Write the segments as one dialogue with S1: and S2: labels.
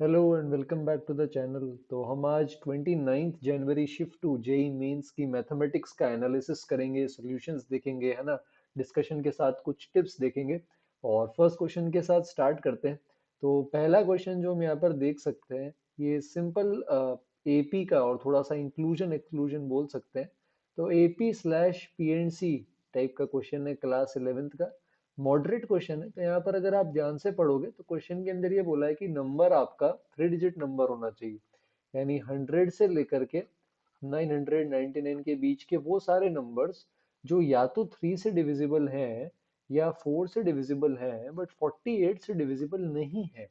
S1: Hello and welcome back to the channel. तो हम आज 29 जनवरी शिफ्ट टू जेई मेंस की मैथमेटिक्स का एनालिसिस करेंगे, सॉल्यूशंस देखेंगे, है ना। डिस्कशन के साथ कुछ टिप्स देखेंगे और फर्स्ट क्वेश्चन के साथ स्टार्ट करते हैं। तो पहला क्वेश्चन जो हम यहाँ पर देख सकते हैं, ये सिंपल एपी का और थोड़ा सा इंक्लूजन एक्सक्लूजन बोल सकते हैं। तो एपी स्लैश पीएनसी टाइप का क्वेश्चन है, क्लास 11th का। मॉडरेट क्वेश्चन है। तो यहाँ पर अगर आप ध्यान से पढ़ोगे तो क्वेश्चन के अंदर ये बोला है कि नंबर आपका 3 डिजिट नंबर होना चाहिए, यानी 100 से लेकर के 999 के बीच के वो सारे नंबर्स जो या तो 3 से डिविजिबल हैं या 4 से डिविजिबल हैं बट 48 से डिविजिबल नहीं है।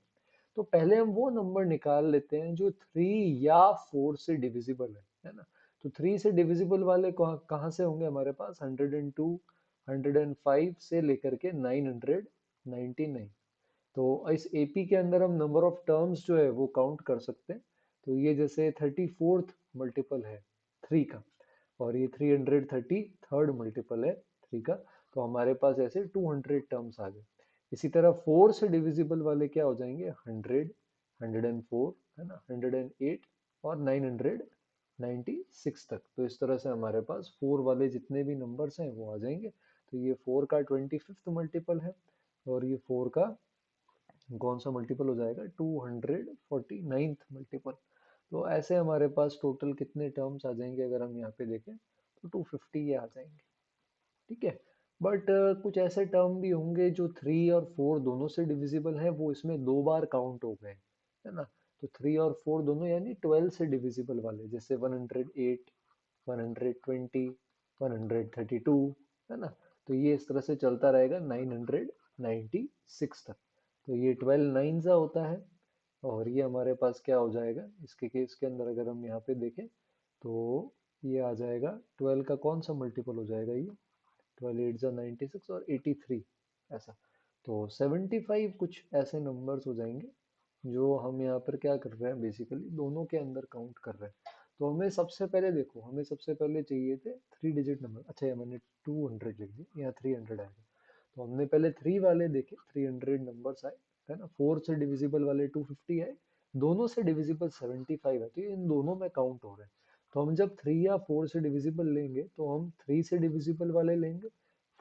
S1: तो पहले हम वो नंबर निकाल लेते हैं जो 3 या 4 से डिविजिबल है ना। तो 3 से डिविजिबल वाले कहाँ कहाँ से होंगे हमारे पास? 102, 105 से लेकर के 999। तो इस एपी के अंदर हम नंबर ऑफ टर्म्स जो है वो काउंट कर सकते हैं। तो ये जैसे 34th मल्टीपल है 3 का, और ये 333rd मल्टीपल है 3 का। तो हमारे पास ऐसे 200 टर्म्स आ गए। इसी तरह 4 से डिविजिबल वाले क्या हो जाएंगे? 100, 104, है ना, 108 और 996 तक। तो इस तरह से हमारे पास 4 वाले जितने भी नंबर्स हैं वो आ जाएंगे। तो ये 4 का 25th मल्टीपल है, और ये 4 का कौन सा मल्टीपल हो जाएगा? 249th multiple. तो ऐसे हमारे पास टोटल कितने टर्म्स आ जाएंगे अगर हम यहाँ पे देखें तो 250 ये आ जाएंगे। ठीक है। बट कुछ ऐसे टर्म भी होंगे जो 3 और 4 दोनों से डिविजिबल है, वो इसमें 2 बार काउंट हो गए, है ना। तो 3 और 4 दोनों यानी 12 से डिविजिबल वाले, जैसे 108, 120, 132, है ना। तो ये इस तरह से चलता रहेगा 996 तक। तो ये 12 नाइन सा होता है। और ये हमारे पास क्या हो जाएगा इसके केस के अंदर अगर हम यहाँ पे देखें तो ये आ जाएगा 12 का कौन सा मल्टीपल हो जाएगा? ये 12 8 96 और 83, ऐसा। तो 75 कुछ ऐसे नंबर्स हो जाएंगे जो हम यहाँ पर क्या कर रहे हैं, बेसिकली दोनों के अंदर काउंट कर रहे हैं। तो हमें सबसे पहले देखो, हमें सबसे पहले चाहिए थे 3 डिजिट नंबर। अच्छा, ये मैंने 200 लिख दिया, यहाँ 300 आएगा। तो हमने पहले 3 वाले देखे, 300 नंबर्स आए, है ना। 4 से डिविजिबल वाले 250 आए, दोनों से डिविजिबल 75 है, तो ये इन दोनों में काउंट हो रहे हैं। तो हम जब 3 या 4 से डिविजिबल लेंगे तो हम 3 से डिविजिबल वाले लेंगे,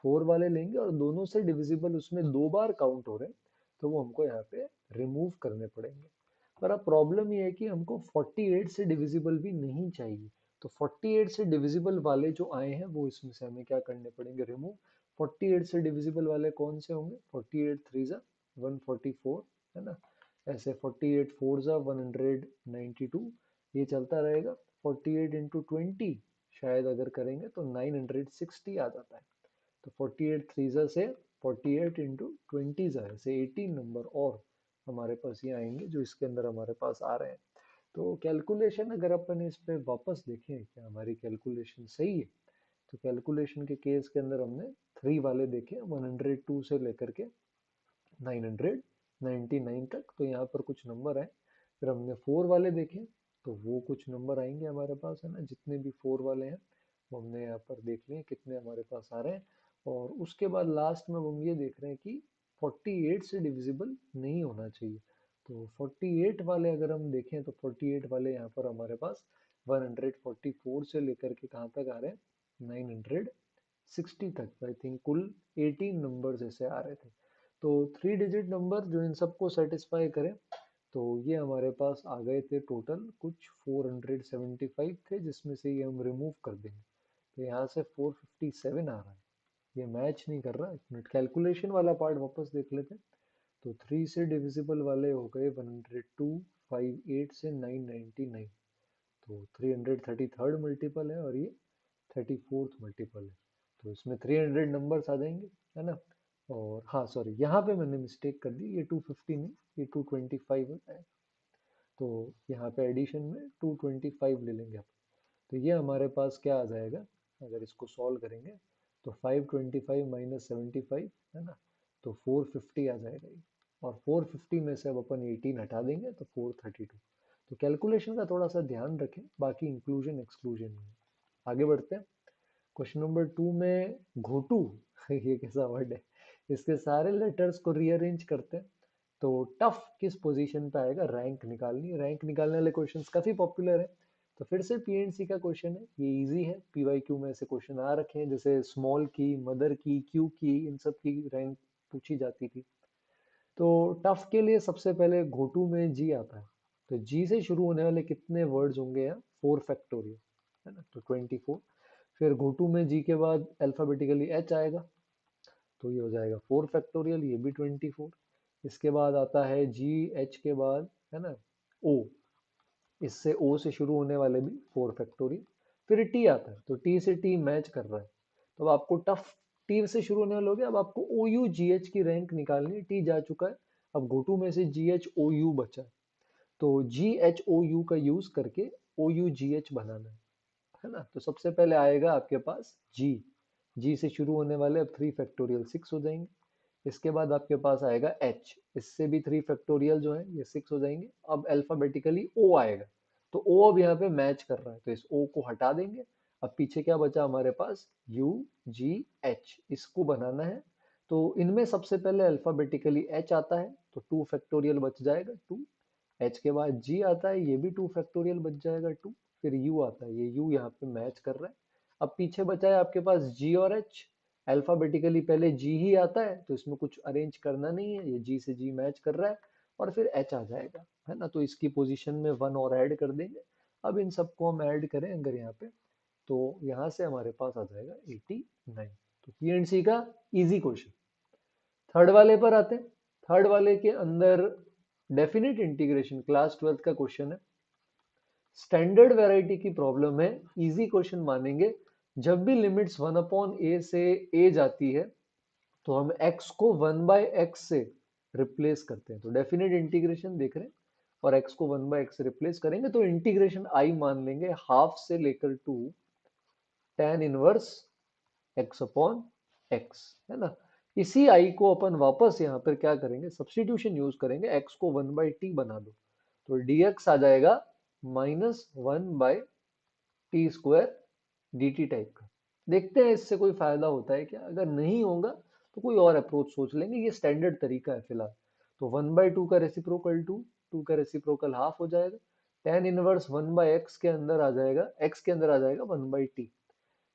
S1: 4 वाले लेंगे, और दोनों से डिविजिबल उसमें 2 बार काउंट हो रहे हैं, तो वो हमको यहाँ पे रिमूव करने पड़ेंगे। पर अब प्रॉब्लम ये है कि हमको 48 से डिविजिबल भी नहीं चाहिए। तो 48 से डिविजिबल वाले जो आए हैं वो इसमें से हमें क्या करने पड़ेंगे? रिमूव। 48 से डिविजिबल वाले कौन से होंगे? 48 थ्री ज़ा 144, है ना। ऐसे 48 फोर ज़ा 192, ये चलता रहेगा। 48 इंटू 20 शायद अगर करेंगे तो 960 आ जाता है। तो 48 थ्री ज़ा से 48 इंटू 20 ज़ा से 18 नंबर और हमारे पास ये आएंगे जो इसके अंदर हमारे पास आ रहे हैं। तो कैलकुलेशन अगर अपन इस पे वापस देखें, क्या हमारी कैलकुलेशन सही है? तो कैलकुलेशन के केस के अंदर हमने 3 वाले देखे, 102 से लेकर के 999 तक, तो यहाँ पर कुछ नंबर आए। फिर हमने 4 वाले देखे, तो वो कुछ नंबर आएंगे हमारे पास, है ना। जितने भी 4 वाले हैं वो हमने यहाँ पर देख लिए कितने हमारे पास आ रहे हैं। और उसके बाद लास्ट में हम ये देख रहे हैं कि 48 से डिविजिबल नहीं होना चाहिए। तो 48 वाले अगर हम देखें तो 48 वाले यहाँ पर हमारे पास 144 से लेकर के कहाँ तक आ रहे हैं? 960 तक। आई थिंक कुल 18 नंबर्स ऐसे आ रहे थे। तो 3 डिजिट नंबर जो इन सबको सेटिस्फाई करें, तो ये हमारे पास आ गए थे टोटल कुछ 475 थे, जिसमें से ये हम रिमूव कर देंगे। तो यहाँ से 457 आ रहा है, ये मैच नहीं कर रहा। एक मिनट, कैलकुलेशन वाला पार्ट वापस देख लेते हैं। तो 3 से डिविजिबल वाले हो गए 102, 58 से 999। तो 333rd मल्टीपल है और ये 34th मल्टीपल है। तो इसमें 300 नंबर्स आ जाएंगे, है ना। और हाँ सॉरी, यहाँ पे मैंने मिस्टेक कर दी, ये 250 नहीं, ये 225 होता है। तो यहाँ पे एडिशन में 225 ले लेंगे आप। तो ये हमारे पास क्या आ जाएगा अगर इसको सॉल्व करेंगे? तो 525 माइनस 75, है ना। तो 450 आ जाएगा ये। और 450 में से अब अपन 18 हटा देंगे तो 432। तो कैलकुलेशन का थोड़ा सा ध्यान रखें, बाकी इंक्लूजन एक्सक्लूजन में। आगे बढ़ते हैं। क्वेश्चन नंबर 2 में घोटू ये कैसा वर्ड है? इसके सारे लेटर्स को रीअरेंज करते हैं। तो टफ किस पोजीशन पे आएगा, रैंक निकालनी, रैंक निकालने वाले क्वेश्चंस काफी पॉपुलर है। तो फिर से पीएनसी का क्वेश्चन है, ये इजी है, पीवाईक्यू में ऐसे क्वेश्चन आ रखे हैं, जैसे स्मॉल की, मदर की, क्यू की, इन सब की रैंक पूछी जाती थी। तो टफ के लिए सबसे पहले घोटू में जी आता है, तो जी से शुरू होने वाले कितने वर्ड्स होंगे यहाँ, 4 फैक्टोरियल, है ना, तो 24। फिर घोटू में जी के बाद अल्फाबेटिकली एच आएगा, तो ये हो जाएगा 4 फैक्टोरियल, ये भी 24। इसके बाद आता है जी, एच के बाद, है ना, ओ, इससे ओ से शुरू होने वाले भी 4 फैक्टोरियल। फिर टी आता है, तो टी से टी मैच कर रहा है, तो अब आपको टफ टी से शुरू होने वाले हो गया, अब आपको ओ यू जी एच की रैंक निकालनी है, टी जा चुका है, अब घोटू में से जी एच ओ यू बचा है, तो जी एच ओ यू का यूज करके ओ यू जी एच बनाना है ना। तो सबसे पहले आएगा आपके पास जी, जी से शुरू होने वाले अब 3 फैक्टोरियल 6 हो जाएंगे। इसके बाद आपके पास आएगा एच, इससे भी 3 फैक्टोरियल जो है ये 6 हो जाएंगे। अब अल्फाबेटिकली ओ आएगा, तो ओ अब यहाँ पे मैच कर रहा है, तो इस ओ को हटा देंगे। अब पीछे क्या बचा हमारे पास, यू जी एच, इसको बनाना है। तो इनमें सबसे पहले अल्फाबेटिकली एच आता है, तो 2 फैक्टोरियल बच जाएगा 2। एच के बाद जी आता है, ये भी 2 फैक्टोरियल बच जाएगा 2। फिर यू आता है, ये यू यहाँ पे मैच कर रहा है। अब पीछे बचा है आपके पास जी और एच, अल्फाबेटिकली पहले जी ही आता है, तो इसमें कुछ अरेंज करना नहीं है, ये जी से जी मैच कर रहा है, और फिर एच आ जाएगा, है ना। तो इसकी पोजीशन में 1 और ऐड कर देंगे। अब इन सबको हम ऐड करें अगर यहाँ पे, तो यहाँ से हमारे पास आ जाएगा 89। तो पी एंड सी का इजी क्वेश्चन। थर्ड वाले पर आते हैं। थर्ड वाले के अंदर डेफिनेट इंटीग्रेशन क्लास 12th का क्वेश्चन है, स्टैंडर्ड वैरायटी की प्रॉब्लम है, इजी क्वेश्चन मानेंगे। जब भी लिमिट्स 1/a से a जाती है, तो हम x को 1/x से रिप्लेस करते हैं, तो डेफिनेट इंटीग्रेशन देख रहे हैं, और x को 1/x से रिप्लेस करेंगे, तो इंटीग्रेशन i मान लेंगे, हाफ से लेकर to tan inverse x upon x, है ना। इसी i को अपन वापस यहाँ पर क्या करेंगे, सब्सटीट्यूशन यूज करेंगे, x को 1/t बना दो, तो dx आ जाएगा -1/t² dt टाइप का। देखते हैं इससे कोई फायदा होता है क्या, अगर नहीं होगा तो कोई और अप्रोच सोच लेंगे, ये स्टैंडर्ड तरीका है फिलहाल। तो 1/2 का रेसिप्रोकल 2, 2 का रेसिप्रोकल हाफ हो जाएगा, tan इनवर्स 1/x के अंदर आ जाएगा, x के अंदर आ जाएगा 1/t,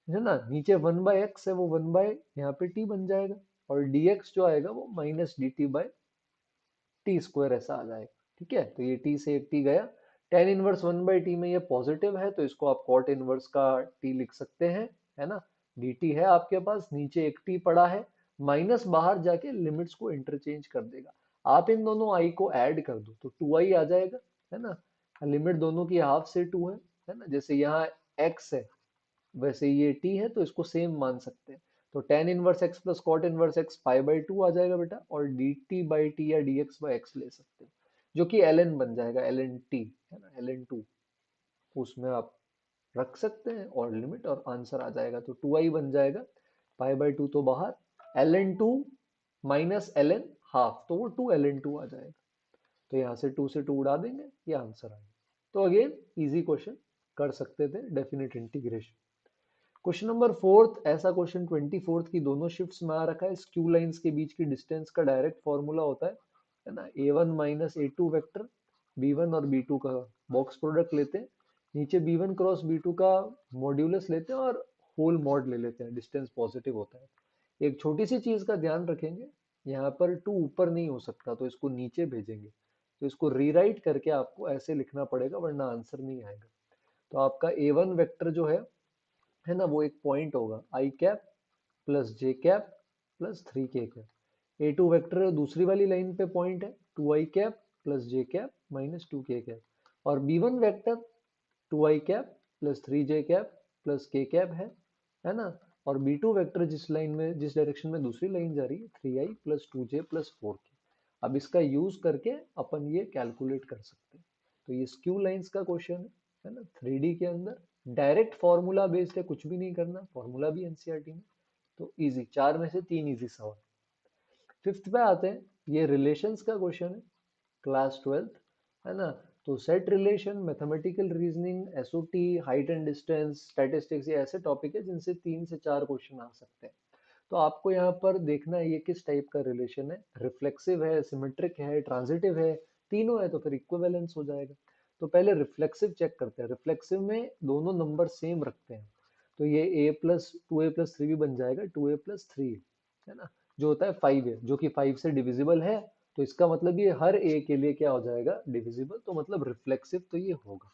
S1: है ना। नीचे 1/x है, वो 1 बाय यहाँ पे t बन जाएगा, और dx जो आएगा वो -dt/t² ऐसा आ जाएगा। ठीक है, तो ये t से एक t गया, tan इनवर्स 1/t में ये पॉजिटिव है, तो इसको आप cot इनवर्स का t लिख सकते हैं, है ना। dt है आपके पास, नीचे एक t पड़ा है, माइनस बाहर जाके लिमिट्स को इंटरचेंज कर देगा। आप इन दोनों i को ऐड कर दो तो 2i आ जाएगा, है ना। लिमिट दोनों की हाफ से 2 है ना, जैसे यहाँ x है वैसे ये t है, तो इसको सेम मान सकते हैं। तो tan inverse x plus cot inverse x π/2 आ जाएगा बेटा, और dt/t या dx/x ले सकते हो, जो कि ln बन जाएगा, ln t, है ना, ln 2, उसमें आप रख सकते हैं और लिमिट, और आंसर आ जाएगा। तो 2i बन जाएगा, π/2 तो बाहर, ln 2 माइनस ln हाफ, तो वो 2 ln 2 आ जाएगा। तो यहाँ से 2 से 2 उड़ा देंगे, ये आंसर आएगा। तो अगेन इजी क्वेश्चन, कर सकते थे definite integration. Question number fourth, ऐसा क्वेश्चन 24th की दोनों शिफ्ट्स में आ रखा है, स्क्यू लाइंस के बीच की डिस्टेंस का डायरेक्ट फॉर्मूला होता है ना, a1 minus a2 vector, b1 और b2 का बॉक्स प्रोडक्ट लेते हैं, नीचे b1 क्रॉस b2 का मॉड्यूलस लेते हैं, और होल मॉड ले लेते हैं, डिस्टेंस पॉजिटिव होता है। एक छोटी सी चीज का ध्यान रखेंगे, यहाँ पर 2 ऊपर नहीं हो सकता, तो इसको नीचे भेजेंगे, तो इसको रीराइट करके आपको ऐसे लिखना पड़ेगा, वरना आंसर नहीं आएगा। तो आपका a1 वेक्टर जो है ना, वो एक पॉइंट होगा, I cap plus J cap plus 3k cap. A two vector दूसरी वाली लाइन पे पॉइंट है, 2i cap plus J cap minus 2k cap. और B one vector 2i cap plus 3j cap plus k cap है ना। और B two vector जिस line में, जिस डायरेक्शन में दूसरी लाइन जा रही है, 3i plus 2j plus 4k। अब इसका यूज करके अपन ये कैलकुलेट कर सकते हैं। तो ये स्क्यू लाइंस का क्वेश्चन है ना, 3D के अंदर, डायरेक्ट फॉर्मूला बेस्ड है, कुछ भी नहीं करना, फॉर्मूला भी एनसीईआरटी में। तो इजी, 4 में से 3 इजी सवाल। फिफ्थ पे आते हैं, ये रिलेशंस का क्वेश्चन है, क्लास 12th, है ना। तो set relation, mathematical reasoning, SOT, height and distance, statistics, ये ऐसे टॉपिक है जिनसे 3 से 4 क्वेश्चन आ सकते हैं। तो आपको यहाँ पर देखना है ये किस टाइप का रिलेशन है, रिफ्लेक्सिव है, सिमेट्रिक है, ट्रांजिटिव है, तीनों है तो फिर इक्विवेलेंस हो जाएगा। तो पहले रिफ्लेक्सिव चेक करते हैं। रिफ्लेक्सिव में दोनों नंबर सेम रखते हैं, तो ये a plus two A plus three भी बन जाएगा, टू ए प्लस थ्री है ना, जो होता है 5 है, जो कि 5 से डिविजिबल है। तो इसका मतलब ये हर a के लिए क्या हो जाएगा, डिविजिबल, तो मतलब रिफ्लेक्सिव तो ये होगा।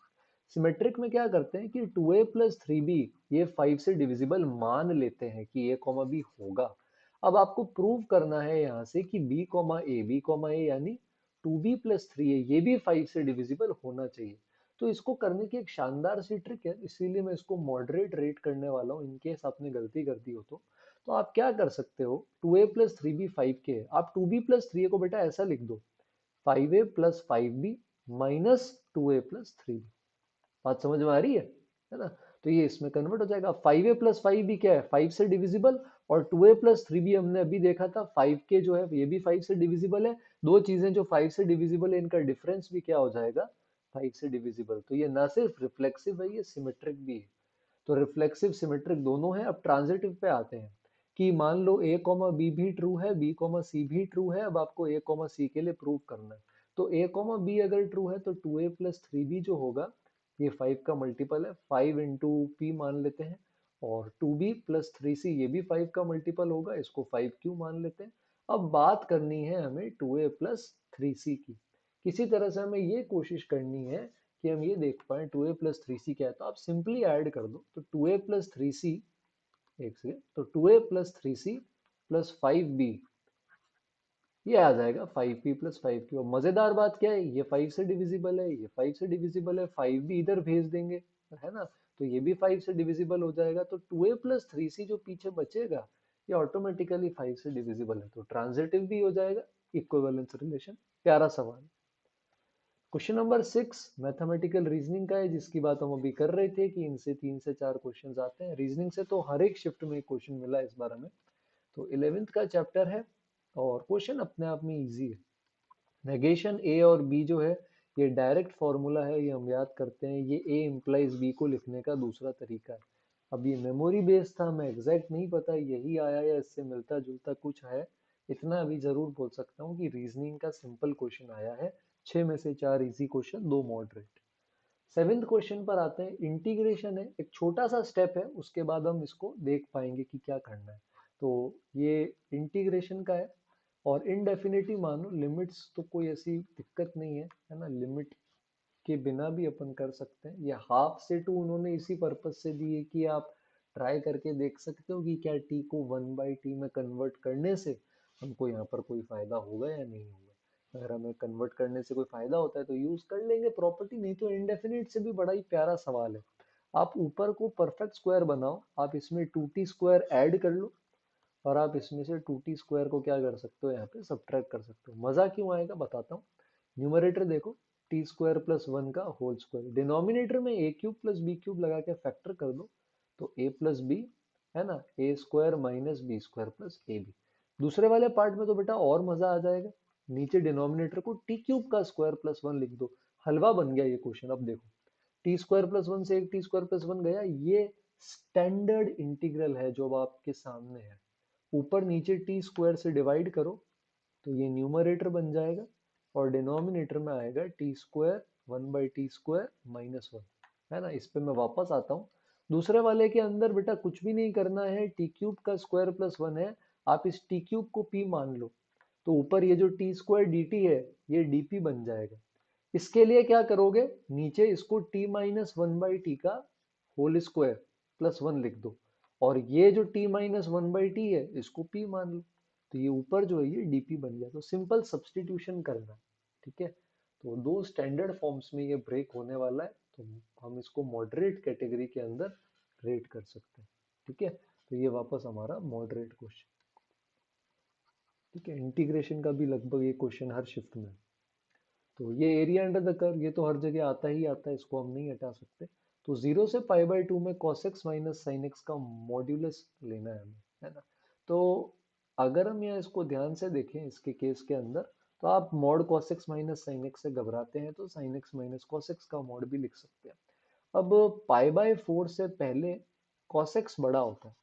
S1: सिमेट्रिक में क्या करते हैं कि टू ए प्लस थ्री बी ये 5 से डिविजिबल मान लेते हैं कि ए कॉमा बी होगा। अब आपको प्रूव करना है यहाँ से कि बी कॉमा ए यानी टू बी प्लस थ्री ए ये भी 5 से डिविजिबल होना चाहिए। तो इसको करने की एक शानदार सी ट्रिक है, इसीलिए मैं इसको मॉडरेट रेट करने वाला हूँ, इनकेस आपने गलती कर दी हो तो आप क्या कर सकते हो, टू ए प्लस थ्री बी फाइव के है, आप two B plus three A को बेटा ऐसा लिख दो, five A plus five B minus two A plus three B. बात समझ में आ रही है ना। तो ये इसमें कन्वर्ट हो जाएगा, फाइव ए प्लस फाइव भी क्या है, फाइव से डिविजिबल, और टू ए प्लस थ्री भी हमने अभी देखा था फाइव के जो है ये भी फाइव से डिविजिबल है। दो चीजें जो फाइव से डिविजिबल है इनका डिफरेंस भी क्या हो जाएगा, फाइव से डिविजिबल। तो ये ना सिर्फ रिफ्लेक्सिव है, ये सिमेट्रिक भी है। तो रिफ्लेक्सिव सिमेट्रिक दोनों है। अब ट्रांजिटिव पे आते हैं कि मान लो a कॉमा बी भी ट्रू है, b कॉमा सी भी ट्रू है। अब आपको a कॉमा सी के लिए प्रूव करना है। तो a कॉमा बी अगर ट्रू है तो टू ए प्लस थ्री बी जो होगा ये 5 का मल्टीपल है, 5 इंटू पी मान लेते हैं। और 2b प्लस थ्री सी ये भी 5 का मल्टीपल होगा, इसको 5 क्यू मान लेते हैं। अब बात करनी है हमें 2a प्लस थ्री सी की। किसी तरह से हमें ये कोशिश करनी है कि हम ये देख पाए 2a प्लस थ्री सी क्या है। तो आप सिंपली ऐड कर दो, तो 2a प्लस थ्री सी, एक सेकेंड, तो 2a plus three c plus five b ये आ जाएगा 5p प्लस फाइव की। और मजेदार बात क्या है, ये 5 से डिविजिबल है, ये 5 से डिविजिबल है, 5 भी इधर भेज देंगे, है ना, तो ये भी 5 से डिविजिबल हो जाएगा। तो 2a प्लस थ्री सी जो पीछे बचेगा ये ऑटोमेटिकली 5 से डिविजिबल है, तो ट्रांजिटिव भी हो जाएगा, इक्विवेलेंस रिलेशन। प्यारा सवाल। Question number six mathematical reasoning का है, जिसकी बात हम अभी कर रहे थे कि इनसे तीन से चार क्वेश्चंस आते हैं। रीजनिंग से तो हर एक शिफ्ट में एक क्वेश्चन मिला है इस बार हमें। तो 11th का चैप्टर है और क्वेश्चन अपने आप में इजी है। नेगेशन ए और बी जो है ये डायरेक्ट फॉर्मूला है, ये हम याद करते हैं, ये ए इम्प्लाइज बी को लिखने का दूसरा तरीका है। अब ये मेमोरी बेस्ड था, मैं एग्जैक्ट नहीं पता यही आया या इससे मिलता जुलता कुछ है। इतना अभी जरूर बोल सकता हूँ कि रीजनिंग का सिंपल क्वेश्चन आया है, छह में से चार इजी क्वेश्चन, दो मॉडरेट। सेवेंथ क्वेश्चन पर आते हैं। इंटीग्रेशन है, एक छोटा सा स्टेप है, उसके बाद हम इसको देख पाएंगे कि क्या करना है। तो ये इंटीग्रेशन का है और इनडेफिनिटली मानो, लिमिट्स तो कोई ऐसी दिक्कत नहीं है ना, लिमिट के बिना भी अपन कर सकते हैं। ये हाफ से टू उन्होंने इसी पर्पज से दी है कि आप ट्राई करके देख सकते हो कि क्या टी को वन बाई टी में कन्वर्ट करने से हमको यहाँ पर कोई फायदा होगा या नहीं होगा। अगर हमें कन्वर्ट करने से कोई फायदा होता है तो यूज कर लेंगे प्रॉपर्टी, नहीं तो इंडेफिनिट से भी बड़ा ही प्यारा सवाल है। आप ऊपर को परफेक्ट स्क्वायर बनाओ, आप इसमें टू टी स्क्वायर ऐड कर लो और आप इसमें से टू टी स्क्वायर को क्या कर सकते हो, यहाँ पे सब्ट्रैक्ट कर सकते हो। मजा क्यों आएगा बताता हूँ। न्यूमरेटर देखो, टी स्क्वायर प्लस वन का होल स्क्वायर, डिनोमिनेटर में ए क्यूब प्लस बी क्यूब लगा के फैक्टर कर दो, तो ए प्लस बी, है ना, A square minus B square plus A B. दूसरे वाले पार्ट में तो बेटा और मजा आ जाएगा, नीचे डिनोमिनेटर को टी क्यूब का स्क्वायर प्लस वन लिख दो, हलवा बन गया ये क्वेश्चन। अब देखो, टी स्क्वायर प्लस वन से एक टी स्क्वायर प्लस वन गया, ये स्टैंडर्ड इंटीग्रल है जो अब आपके सामने है। ऊपर नीचे टी स्क्वायर से डिवाइड करो तो ये न्यूमरेटर बन जाएगा और डिनोमिनेटर में आएगा T square one by T square minus one, है ना। इस पे मैं वापस आता हूँ। दूसरे वाले के अंदर बेटा कुछ भी नहीं करना है, टी क्यूब का स्क्वायर प्लस वन है, आप इस टी क्यूब को पी मान लो, तो ऊपर ये जो टी स्क्वायर डी टी है ये डीपी बन जाएगा। इसके लिए क्या करोगे, नीचे इसको T minus one by T का होल स्क्वायर प्लस वन लिख दो, और ये जो T minus one by T है इसको पी मान लो, तो ये ऊपर जो है ये डीपी बन गया। तो सिंपल सब्सटीट्यूशन करना है, ठीक है। तो दो स्टैंडर्ड फॉर्म्स में ये ब्रेक होने वाला है, तो हम इसको मॉडरेट कैटेगरी के अंदर रेट कर सकते हैं, ठीक है। तो ये वापस हमारा मॉडरेट क्वेश्चन, ठीक है। इंटीग्रेशन का भी लगभग ये क्वेश्चन हर शिफ्ट में। तो ये एरिया अंडर द कर्व ये तो हर जगह आता ही आता है, इसको हम नहीं हटा सकते। तो जीरो से पाई बाई टू में cos x minus sine x का मॉड्यूलस लेना है हमें, है ना। तो अगर हम यहाँ इसको ध्यान से देखें इसके केस के अंदर, तो आप mod cos x minus sine x से घबराते हैं तो sine x minus cos x का मॉड भी लिख सकते हैं। अब पाई बाय फोर से पहले cos x बड़ा होता है,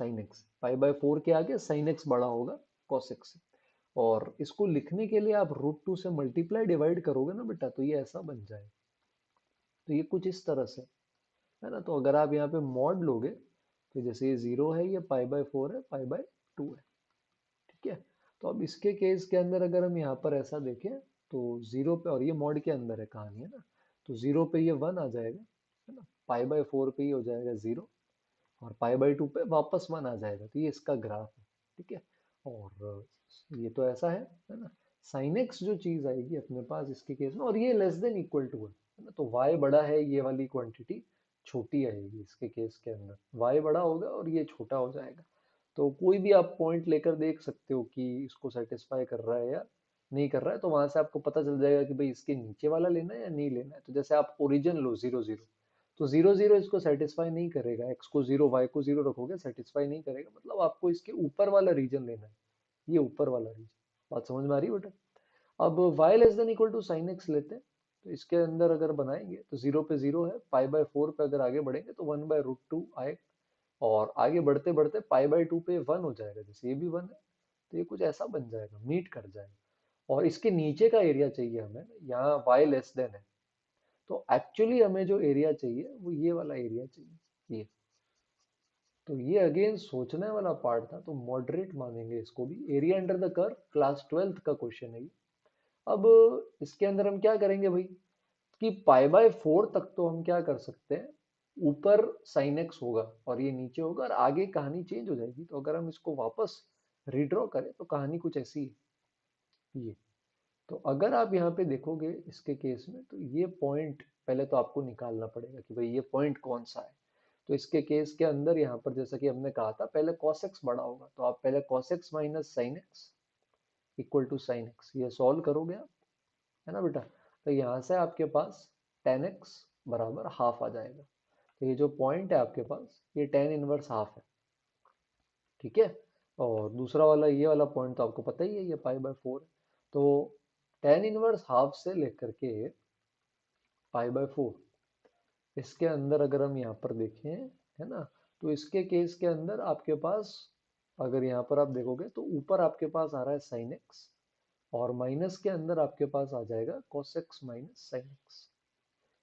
S1: साइन एक्स, पाई बाय 4 के आगे साइन एक्स बड़ा होगा कॉस एक्स से। और इसको लिखने के लिए आप √2 से मल्टीप्लाई डिवाइड करोगे ना बेटा, तो ये ऐसा बन जाएगा। तो ये कुछ इस तरह से है ना। तो अगर आप यहाँ पे मॉड लोगे तो जैसे ये 0 है, ये पाई बाय 4 है, पाई बाय 2 है। ठीक है। तो अब इसके केस के अंदर अगर हम यहाँ पर ऐसा देखें तो 0 पे, और ये मॉड के अंदर है कहानी है ना, तो 0 पे ये 1 आ जाएगा है ना, पाई बाय 4 पे ये हो जाएगा 0, और पाई बाय 2 पे वापस 1 आ जाएगा। तो ये इसका ग्राफ है। ठीक है। और ये तो ऐसा है ना। साइन एक्स जो चीज आएगी अपने पास इसके केस में, और ये लेस देन इक्वल टू है ना, तो y बड़ा है, ये वाली क्वांटिटी छोटी आएगी इसके केस के अंदर, y बड़ा होगा और ये छोटा हो जाएगा। तो कोई भी आप पॉइंट लेकर देख सकते हो कि इसको सेटिस्फाई कर रहा है या नहीं कर रहा है, तो वहां से आपको पता चल जाएगा कि भाई इसके नीचे वाला लेना है या नहीं लेना है। तो जैसे आप ओरिजिन लो 0 0, तो 0 0 इसको सेटिस्फाई नहीं करेगा, एक्स को 0 वाई को 0 रखोगे सेटिस्फाई नहीं करेगा, मतलब आपको इसके ऊपर वाला रीजन लेना है, ये ऊपर वाला रीजन। बात समझ में आ रही है बेटा। अब y less than equal to sine x लेते हैं, तो इसके अंदर अगर बनाएंगे तो 0 पे 0 है, पाई बाय 4 पे अगर आगे बढ़ेंगे तो 1 बाय √2 आएगा, और आगे बढ़ते बढ़ते पाई बाय 2 पे 1 हो जाएगा, जैसे ये भी 1 है। तो ये कुछ ऐसा बन जाएगा, मीट कर जाएगा। और इसके नीचे का एरिया चाहिए हमें, यहाँ y लेस देन है, तो एक्चुअली हमें जो एरिया चाहिए वो ये वाला एरिया चाहिए, ये। तो ये अगेन सोचने वाला पार्ट था, तो मॉडरेट मानेंगे इसको भी। Area under the curve class 12th का क्वेश्चन है ये। अब इसके अंदर हम क्या करेंगे भाई, कि पाई बाय 4 तक तो हम क्या कर सकते हैं, ऊपर साइन एक्स होगा और ये नीचे होगा, और आगे कहानी चेंज हो जाएगी। तो अगर हम इसको वापस रिड्रॉ करें तो कहानी कुछ ऐसी है, ये। तो अगर आप यहाँ पे देखोगे इसके केस में, तो ये पॉइंट पहले तो आपको निकालना पड़ेगा कि भाई ये पॉइंट कौन सा है। तो इसके केस के अंदर यहाँ पर जैसा कि हमने कहा था, पहले cos x बड़ा होगा, तो आप पहले cos x minus sine x equal to sine x, ये सॉल्व करोगे आप, है ना बेटा। तो यहाँ से आपके पास tan x बराबर हाफ आ जाएगा। तो ये जो पॉइंट है आपके पास, ये tan इनवर्स हाफ है। ठीक है। और दूसरा वाला, ये वाला पॉइंट तो आपको पता ही है, ये पाई बाय 4 है। तो tan इनवर्स हाफ से लेकर के पाई बाय 4, इसके अंदर अगर हम यहाँ पर देखें, है ना, तो इसके केस के अंदर आपके पास, अगर यहाँ पर आप देखोगे तो ऊपर आपके पास आ रहा है साइन एक्स, और माइनस के अंदर आपके पास आ जाएगा cos x minus sine x.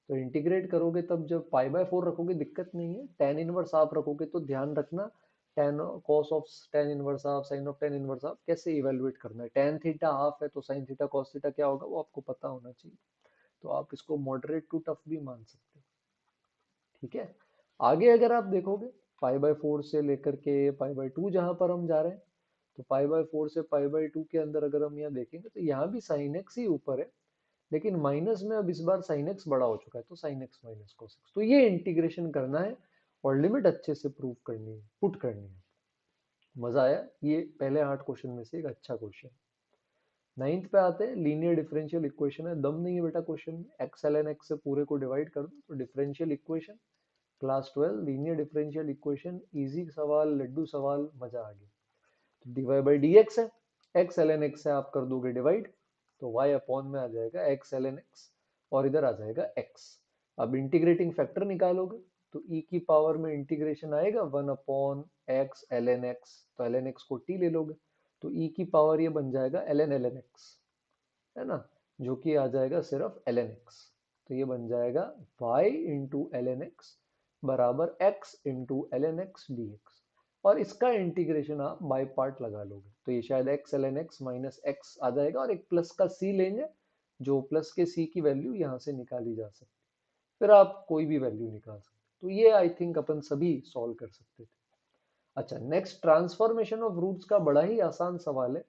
S1: तो इंटीग्रेट करोगे तब जब पाई बाय 4 रखोगे दिक्कत नहीं है, tan इनवर्स हाफ रखोगे तो ध्यान रखना, tan cos of tan inverse half, sin of tan inverse half कैसे इवेलुएट करना है। tan थीटा हाफ है तो sin थीटा cos थीटा क्या होगा वो आपको पता होना चाहिए। तो आप इसको मॉडरेट टू टफ भी मान सकते हो। ठीक है। आगे अगर आप देखोगे पाई बाय 4 से लेकर के पाई बाय 2 जहां पर हम जा रहे हैं, तो पाई बाय 4 से पाई बाय 2 के अंदर अगर हम यहाँ देखेंगे तो यहाँ भी साइन एक्स ही ऊपर है, लेकिन माइनस में अब इस बार साइन एक्स बड़ा हो चुका है, तो sine x minus cos x. तो ये इंटीग्रेशन करना है और लिमिट अच्छे से प्रूव करनी है, पुट करनी है। मजा आया, ये पहले 8 क्वेश्चन में से एक अच्छा क्वेश्चन। नाइन्थ पे आते हैं, लीनियर डिफरेंशियल इक्वेशन है, दम नहीं है बेटा क्वेश्चन में, एक्स एल एन एक्स से पूरे को डिवाइड कर दो तो differential equation, class 12 linear differential equation, easy सवाल, लड्डू सवाल, मजा आ गया। तो d y by d x है, एक्स एल एन एक्स से आप कर दोगे डिवाइड, तो y अपॉन में आ जाएगा एक्स एल एन एक्स, और इधर आ जाएगा x। अब इंटीग्रेटिंग फैक्टर निकालोगे तो e की पावर में इंटीग्रेशन आएगा 1 upon x l n x, तो एल एन एक्स को t ले लोगे, तो e की पावर ये बन जाएगा एल एन एक्स, है ना, जो कि आ जाएगा सिर्फ एल एन एक्स। तो ये बन जाएगा y into l n x बराबर x into l n x d x, और इसका इंटीग्रेशन आप बाय पार्ट लगा लोगे, तो ये शायद x ln x minus x आ जाएगा, और एक प्लस का c लेंगे, जो प्लस के c की वैल्यू यहाँ से निकाली जा सकती है, फिर आप कोई भी वैल्यू निकाल सकते। तो ये आई थिंक अपन सभी सॉल्व कर सकते थे। अच्छा, नेक्स्ट ट्रांसफॉर्मेशन ऑफ रूट्स का बड़ा ही आसान सवाल है।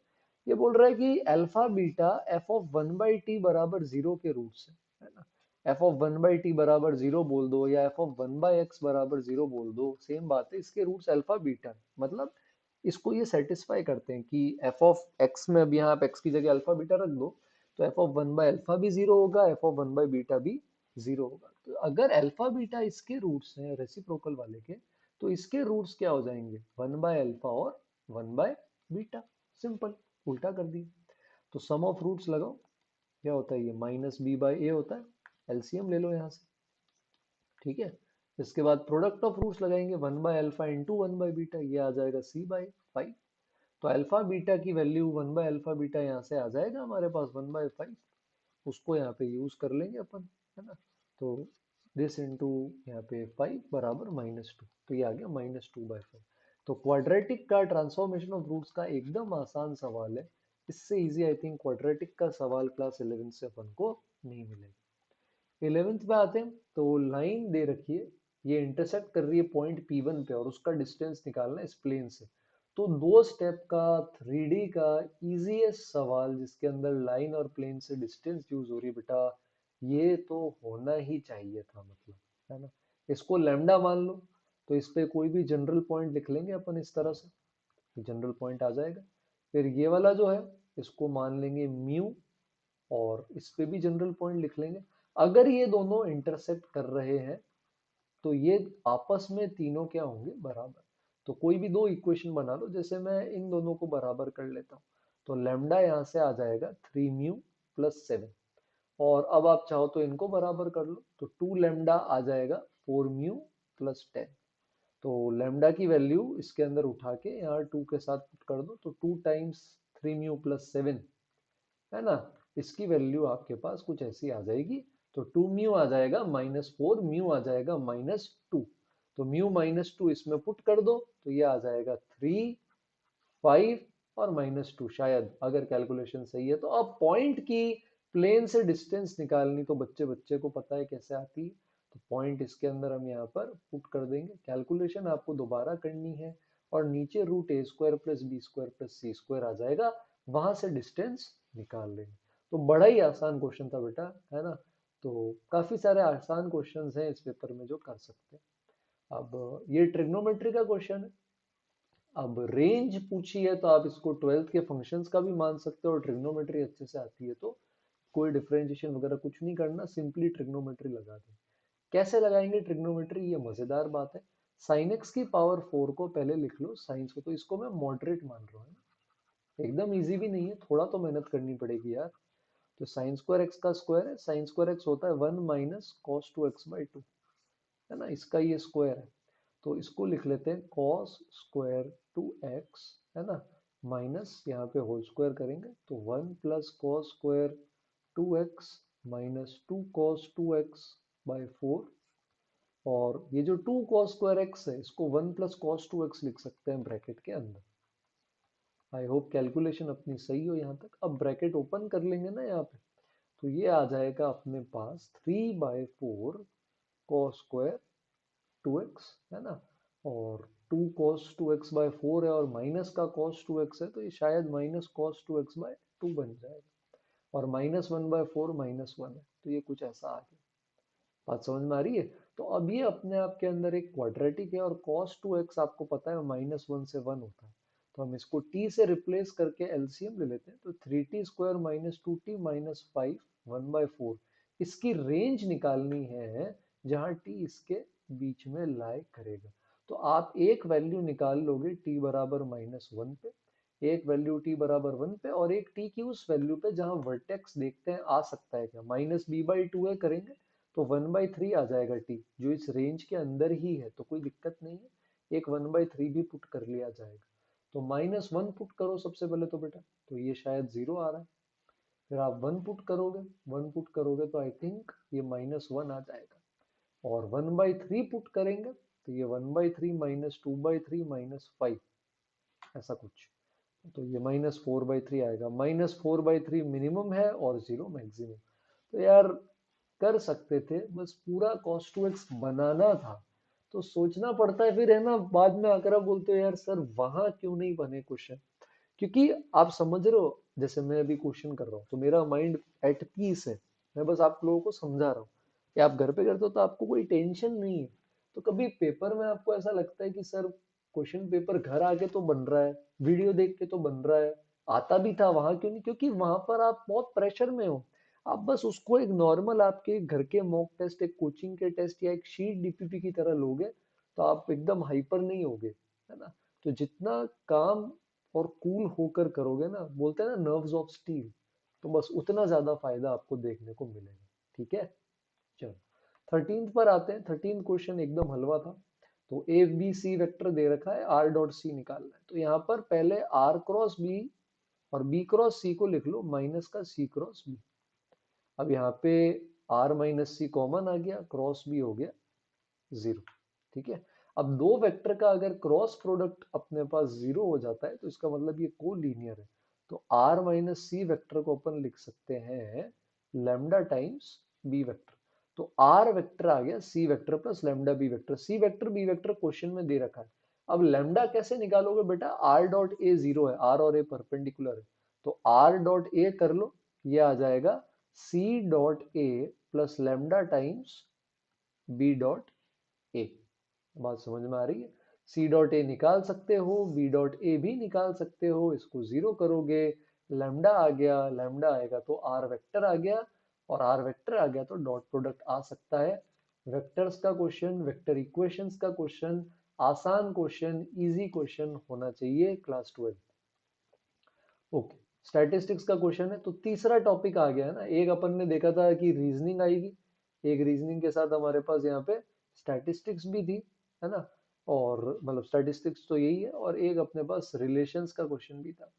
S1: ये बोल रहा है कि alpha beta F of 1/t बराबर 0 के रूट्स है ना। एफ ऑफ 1/t बराबर 0 बोल दो या एफ ऑफ 1/x बराबर 0 बोल दो, सेम बात है, इसके रूट्स अल्फा बीटा, मतलब इसको ये सेटिस्फाई करते हैं कि एफ ऑफ एक्स में, अब यहाँ आप एक्स की जगह अल्फा बीटा रख दो, तो एफ ऑफ 1/अल्फा भी 0 होगा, एफ ऑफ 1/बीटा भी 0 होगा। तो अगर अल्फा बीटा इसके रूट्स हैं रेसिप्रोकल वाले के, तो इसके रूट्स क्या हो जाएंगे, 1/अल्फा और 1/बीटा, सिंपल, उल्टा कर दिए। तो सम ऑफ रूट्स लगाओ, क्या होता है, ये माइनस बी बाई ए होता है, एलसीएम ले लो यहाँ से। ठीक है। इसके बाद प्रोडक्ट ऑफ रूट्स लगाएंगे, 1/अल्फा इंटू 1/बीटा, ये आ जाएगा c/5। तो अल्फा बीटा की वैल्यू 1/अल्फा बीटा यहाँ से आ जाएगा हमारे पास 1/5, उसको यहाँ पे यूज कर लेंगे अपन, है ना। तो दिस इंटू यहाँ पे 5 बराबर -2, तो ये आ गया -2/5। तो क्वाड्रेटिक का ट्रांसफॉर्मेशन ऑफ रूट्स का एकदम आसान सवाल है। इससे इजी आई थिंक क्वाड्रेटिक का सवाल क्लास 11 से अपन को नहीं मिलेगा। 11th पे आते हैं, तो लाइन दे रखी है, ये इंटरसेक्ट कर रही है पॉइंट P1 पे और उसका डिस्टेंस निकालना है इस प्लेन से। तो 2 स्टेप का 3D का इजीएस्ट सवाल जिसके अंदर लाइन और प्लेन से डिस्टेंस यूज हो रही है बेटा, ये तो होना ही चाहिए था, मतलब, है ना। इसको लैम्डा मान लो, तो इस पे कोई भी जनरल पॉइंट लिख लेंगे अपन इस तरह से, तो जनरल पॉइंट आ जाएगा। फिर ये वाला जो है, इसको मान लेंगे म्यू, और इस पे भी जनरल पॉइंट लिख लेंगे। अगर ये दोनों इंटरसेक्ट कर रहे हैं तो ये आपस में तीनों क्या होंगे, बराबर। तो कोई भी दो इक्वेशन बना लो, जैसे मैं इन दोनों को बराबर कर लेता हूँ, तो लैम्डा यहाँ से आ जाएगा 3 म्यू प्लस 7, और अब आप चाहो तो इनको बराबर कर लो, तो 2 लैम्डा आ जाएगा 4 म्यू प्लस 10। तो लैम्डा की वैल्यू इसके अंदर उठा के यहाँ 2 के साथ पुट कर दो, तो 2 टाइम्स 3 म्यू प्लस 7, है ना। इसकी वैल्यू आपके पास कुछ ऐसी आ जाएगी। तो 2 म्यू आ जाएगा -4, म्यू आ जाएगा -2। तो म्यू -2 इसमें पुट कर दो, तो ये आ जाएगा 3, 5 और -2, शायद अगर कैलकुलेशन सही है तो। अब पॉइंट की प्लेन से डिस्टेंस निकालनी तो बच्चे बच्चे को पता है कैसे आती है। तो पॉइंट इसके अंदर हम यहाँ पर पुट कर देंगे, कैलकुलेशन आपको दोबारा करनी है, और नीचे √a² plus b² plus c² आ जाएगा, वहां से डिस्टेंस निकाल लेंगे। तो बड़ा ही आसान क्वेश्चन था बेटा, है ना। तो काफी सारे आसान क्वेश्चंस हैं इस पेपर में जो कर सकते हैं। अब ये ट्रिग्नोमेट्री का क्वेश्चन है। अब रेंज पूछी है तो आप इसको 12th के फंक्शंस का भी मान सकते हो, और ट्रिग्नोमेट्री अच्छे से आती है तो कोई डिफरेंशिएशन वगैरह कुछ नहीं करना, सिंपली ट्रिग्नोमेट्री लगा दें। कैसे लगाएंगे ट्रिग्नोमेट्री, ये मजेदार बात है। साइन एक्स की पावर 4 को पहले लिख लो, साइंस को, तो इसको मैं मॉडरेट मान रहा हूँ, एकदम इजी भी नहीं है, थोड़ा तो मेहनत करनी पड़ेगी यार। तो साइन स्क्वायर एक्स का स्क्वायर है, साइन स्क्वायर एक्स होता है 1 माइनस कॉस 2x/2, है ना, इसका ये स्क्वायर है। तो इसको लिख लेते हैं कॉस स्क्वायर 2x, है ना, माइनस यहाँ पे होल स्क्वायर करेंगे, तो 1 plus cos square 2x minus 2 cos 2x/4। और ये जो 2 cos² है, इसको 1 प्लस कॉस 2x लिख सकते हैं ब्रैकेट के अंदर। आई होप कैलकुलेशन अपनी सही हो यहाँ तक। अब ब्रैकेट ओपन कर लेंगे ना यहाँ पे, तो ये आ जाएगा अपने पास 3/4 कॉस स्क्वायर 2x, है ना। और 2 cos 2x/4 है, और माइनस का cos 2x है, तो ये शायद माइनस cos 2x/2 बन जाएगा। और -1/4 -1 है, तो ये कुछ ऐसा आ गया। बात समझ में आ रही है। तो अब ये अपने आप के अंदर एक क्वाड्रेटिक है, और cos 2x आपको पता है -1 से 1 होता है, तो हम इसको t से रिप्लेस करके एलसीएम ले लेते हैं, तो 3t² - 2t - 5 1/4। इसकी रेंज निकालनी है जहां t इसके बीच में लाई करेगा। तो आप एक वैल्यू निकाल लोगे t बराबर -1 पे, एक वैल्यू t बराबर 1 पे, और एक t की उस वैल्यू पे जहां वर्टेक्स देखते हैं आ सकता है क्या, -b/2 है करेंगे, तो 1/3 आ जाएगा टी, जो इस रेंज के अंदर ही है, तो कोई दिक्कत नहीं है, एक 1/3 भी पुट कर लिया जाएगा। तो -1 पुट करो सबसे पहले तो बेटा, तो ये शायद 0 आ रहा है। फिर आप 1 पुट करोगे, 1 पुट करोगे तो आई थिंक ये -1 आ जाएगा। और 1/3 पुट करेंगे, तो ये 1/3 -2/3 -5, ऐसा कुछ। तो ये -4/3 आएगा, -4/3 मिनिमम है और 0 मैक्सिमम। तो यार कर सकते थे, बस पूरा cos 2x बनाना था। तो सोचना पड़ता है फिर, है ना, बाद में आकर आप बोलते हो यार सर वहां क्यों नहीं बने क्वेश्चन। क्योंकि आप समझ रहे हो, जैसे मैं अभी क्वेश्चन कर रहा हूँ तो मेरा माइंड एट पीस है, मैं बस आप लोगों को समझा रहा हूँ कि आप घर पे करते हो तो आपको कोई टेंशन नहीं है। तो कभी पेपर में आपको ऐसा लगता है कि सर क्वेश्चन पेपर घर आके तो बन रहा है, वीडियो देख के तो बन रहा है, आता भी था वहां क्यों नहीं, क्योंकि वहां पर आप बहुत प्रेशर में हो। आप बस उसको एक नॉर्मल आपके घर के मॉक टेस्ट, एक कोचिंग के टेस्ट या एक शीट डीपीपी की तरह लोगे, तो आप एकदम हाइपर नहीं होगे, है ना। तो जितना काम और कूल होकर करोगे ना, बोलते हैं ना नर्व्स ऑफ स्टील, तो बस उतना ज्यादा फायदा आपको देखने को मिलेगा। ठीक है, चलो। 13th पर आते हैं। 13th क्वेश्चन एकदम हलवा था। तो ए बी सी वेक्टर दे रखा है, आर डॉट सी निकालना है। तो यहाँ पर पहले आर क्रॉस बी और बी क्रॉस सी को लिख लो माइनस का सी क्रॉस बी। अब यहाँ पे आर माइनस सी कॉमन आ गया, क्रॉस बी हो गया 0। ठीक है। अब दो वेक्टर का अगर क्रॉस प्रोडक्ट अपने पास 0 हो जाता है तो इसका मतलब ये कोलीनियर है। तो आर माइनस सी वेक्टर को अपन लिख सकते हैं लैम्डा टाइम्स बी वेक्टर। तो आर वेक्टर आ गया C vector plus lambda B vector. C vector B vector question में दे रखा है। अब लैम्डा कैसे निकालोगे बेटा? आर डॉट ए 0 है, आर और ए परपेंडिकुलर है। तो आर डॉट ए कर लो, ये आ जाएगा c dot a plus lambda times b dot a. बात समझ में आ रही है? सी डॉट ए निकाल सकते हो, बी डॉट ए भी निकाल सकते हो। इसको जीरो करोगे, लैम्डा आ गया, लैम्डा आएगा तो आर वेक्टर आ गया, और आर वेक्टर आ गया तो डॉट प्रोडक्ट आ सकता है। वेक्टर्स का क्वेश्चन, वेक्टर इक्वेशंस का क्वेश्चन, आसान क्वेश्चन, इजी क्वेश्चन होना चाहिए क्लास 12। ओके, स्टैटिस्टिक्स का क्वेश्चन है। तो तीसरा टॉपिक आ गया है ना। एक अपन ने देखा था कि रीजनिंग आएगी, एक रीजनिंग के साथ हमारे पास यहाँ पे स्टैटिस्टिक्स भी थी, है ना। और मतलब स्टैटिस्टिक्स तो यही है, और एक अपने पास रिलेशंस का क्वेश्चन भी था।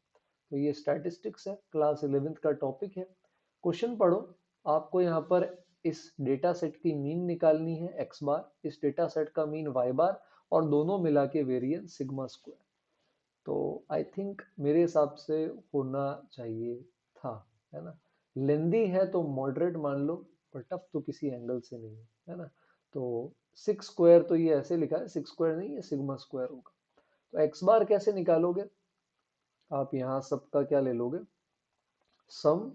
S1: तो ये स्टैटिस्टिक्स है, क्लास 11th का टॉपिक है। क्वेश्चन पढ़ो। आपको यहाँ पर इस डेटा सेट की मीन निकालनी है एक्स बार, इस डेटा सेट का मीन वाई बार, और दोनों मिला के वेरिएंस सिग्मा स्क्वायर। तो आई थिंक मेरे हिसाब से होना चाहिए था, है ना। लेंदी है तो मॉडरेट मान लो, पर टफ तो किसी एंगल से नहीं है ना। तो सिक्स स्क्वायर तो ये ऐसे लिखा है, सिक्स स्क्वायर नहीं, ये सिग्मा स्क्वायर होगा। तो एक्स बार कैसे निकालोगे? आप यहाँ सबका क्या ले लोगे? सम,